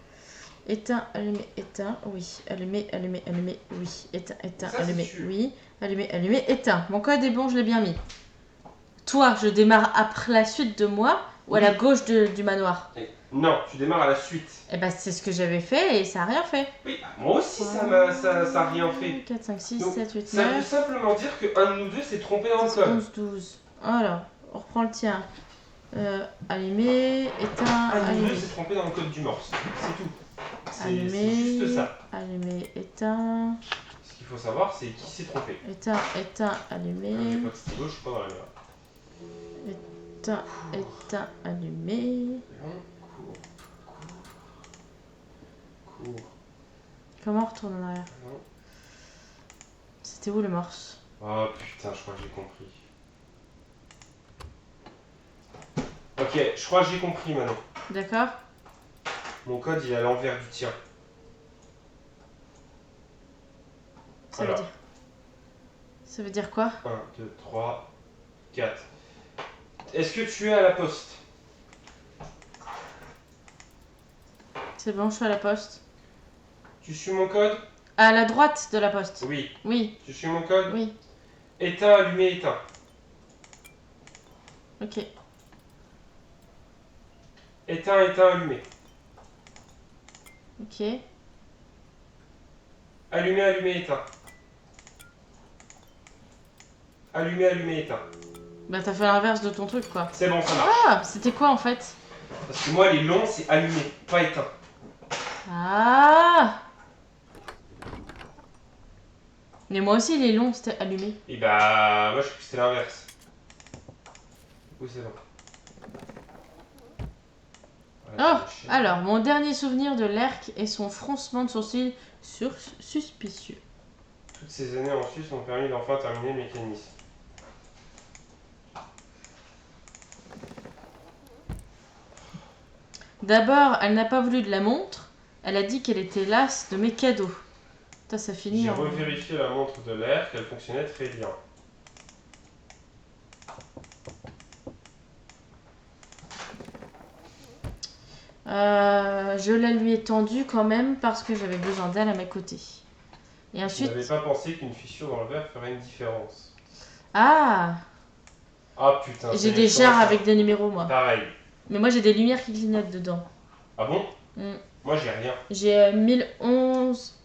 Éteint, allumé, éteint, oui. Allumé, allumé, allumé, oui. Éteint, éteint, Ça, c'est allumé, sûr. oui. Allumé, allumé, éteint. Mon code est bon, je l'ai bien mis. Toi, je démarre après la suite de moi ou à la gauche du manoir? Non, tu démarres à la suite. Eh ben, c'est ce que j'avais fait et ça a rien fait. Oui, moi aussi, ça a rien fait. 4, 5, 6, Donc, 7, 8, ça veut 9, simplement dire qu'un de nous deux s'est trompé dans le 10, code. 11, 12. Alors, on reprend le tien. Allumé, éteint, Un de nous allumé. deux s'est trompé dans le code du morse. C'est tout. C'est Allumé, juste ça. allumé, éteint, Ce qu'il faut savoir, c'est qui s'est trompé. éteint, éteint, Comme j'ai allumé, pas de stylo, je suis pas dans la merde. éteint, éteint, allumé. Cours. Cours. Comment on retourne en arrière? Non. C'était où le morse? Oh putain, je crois que j'ai compris. Ok, je crois que j'ai compris maintenant. D'accord? Mon code, il est à l'envers du tien. Ça Voilà. veut dire. Ça veut dire quoi? 1, 2, 3, 4. Est-ce que tu es à la poste? C'est bon, je suis à la poste. Tu suis mon code? À la droite de la poste. Oui. Oui, Tu suis mon code? oui. Éteint, allumé, éteint. Ok. Éteint, éteint, allumé. Ok. Allumé, allumé, éteint. Allumé, allumé, éteint. Bah t'as fait l'inverse de ton truc quoi. C'est bon, ça marche. Ah, c'était quoi en fait? Parce que moi, les longs, c'est allumé, pas éteint. Ah. Mais moi aussi les longs c'était allumé. Et bah, moi, je crois que c'était l'inverse. Oui, c'est bon. Voilà, Oh, alors mon dernier souvenir de l'ERC est son froncement de sourcils suspicieux. Toutes ces années en Suisse m'ont permis d'enfin terminer le mécanisme. D'abord, elle n'a pas voulu de la montre. Elle a dit qu'elle était lasse de mes cadeaux. Putain, ça finit J'ai en... revérifié la montre de l'air, qu'elle fonctionnait très bien. Je la lui ai tendue quand même parce que j'avais besoin d'elle à mes côtés. Et Je ensuite... n'avais pas pensé qu'une fissure dans le verre ferait une différence. Ah, Ah putain, j'ai c'est des méchant, jarres ça. avec des numéros, moi. Pareil. Mais moi, j'ai des lumières qui clignotent dedans. Ah bon? Mm. Moi j'ai rien. J'ai 1011,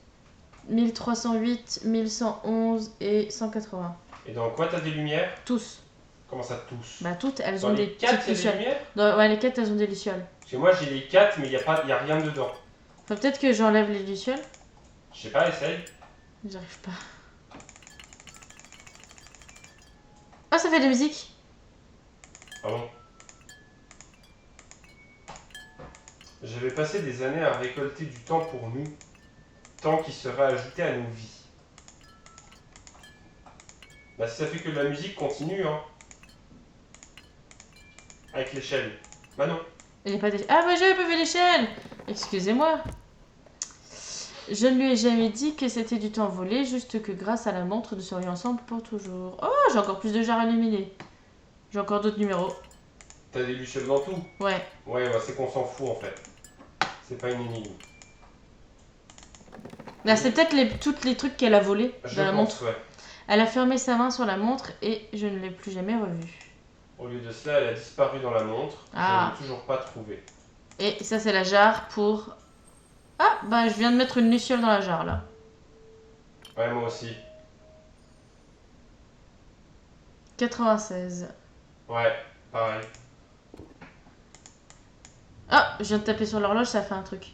1308, 1111 et 180. Et dans quoi t'as des lumières? Tous. Comment ça tous? Bah toutes, elles Dans ont les des 4 petites il y a des lucioles. lumières? Ouais, les 4, elles ont des lucioles. Parce que moi j'ai les 4 mais il y a rien dedans. Faut peut-être que j'enlève les lucioles. Je sais pas, essaye. J'arrive pas. Ah, ça fait de la musique. Ah bon? J'avais passé des années à récolter du temps pour nous, temps qui sera ajouté à nos vies. Bah si ça fait que de la musique, continue hein. Avec l'échelle. Bah non. Elle est pas Ah, bah j'avais pas vu l'échelle. Excusez-moi. Je ne lui ai jamais dit que c'était du temps volé, juste que grâce à la montre, nous serions ensemble pour toujours. Oh, j'ai encore plus de jarres illuminées. J'ai encore d'autres numéros. T'as des lucioles dans tout? Ouais. Ouais, bah c'est qu'on s'en fout en fait. C'est pas une énigme. Là, c'est peut-être toutes les trucs qu'elle a volés Je de la pense, montre. ouais. Elle a fermé sa main sur la montre et je ne l'ai plus jamais revue. Au lieu de cela, elle a disparu dans la montre. Ah. Je n'ai toujours pas trouvé. Et ça, c'est la jarre pour... Ah, bah je viens de mettre une luciole dans la jarre, là. Ouais, moi aussi. 96. Ouais, pareil. Ah, je viens de taper sur l'horloge, ça fait un truc.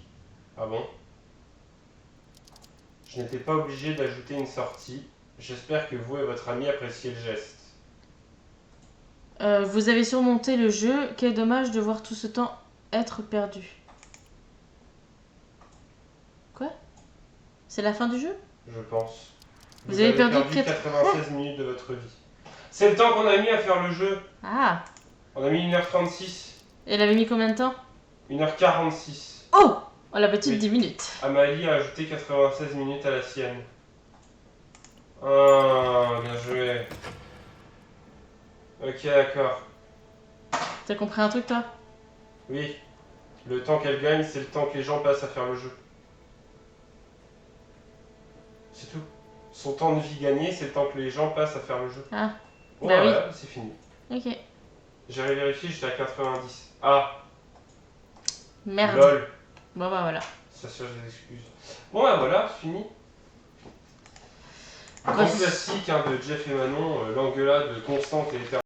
Ah bon? Je n'étais pas obligé d'ajouter une sortie. J'espère que vous et votre ami appréciez le geste. Vous avez surmonté le jeu. Quel dommage de voir tout ce temps être perdu. Quoi? C'est la fin du jeu? Je pense. Vous avez perdu 96 minutes de votre vie. C'est le temps qu'on a mis à faire le jeu. Ah. On a mis 1h36. Elle avait mis combien de temps? 1h46. Oh, la petite Oui. 10 minutes. Amalie a ajouté 96 minutes à la sienne. Ah, bien joué. Ok, d'accord. T'as compris un truc, toi? Oui. Le temps qu'elle gagne, c'est le temps que les gens passent à faire le jeu. C'est tout. Son temps de vie gagné, c'est le temps que les gens passent à faire le jeu. Ah. Bon, Bah oui. voilà, c'est fini. Ok. J'ai vérifié, j'étais à 90. Ah, Merde. lol. Bon, bah voilà. Ça cherche des excuses. Bon, bah voilà, c'est fini. Grand classique hein, de Jeff et Manon, l'engueulade constante et éternelle.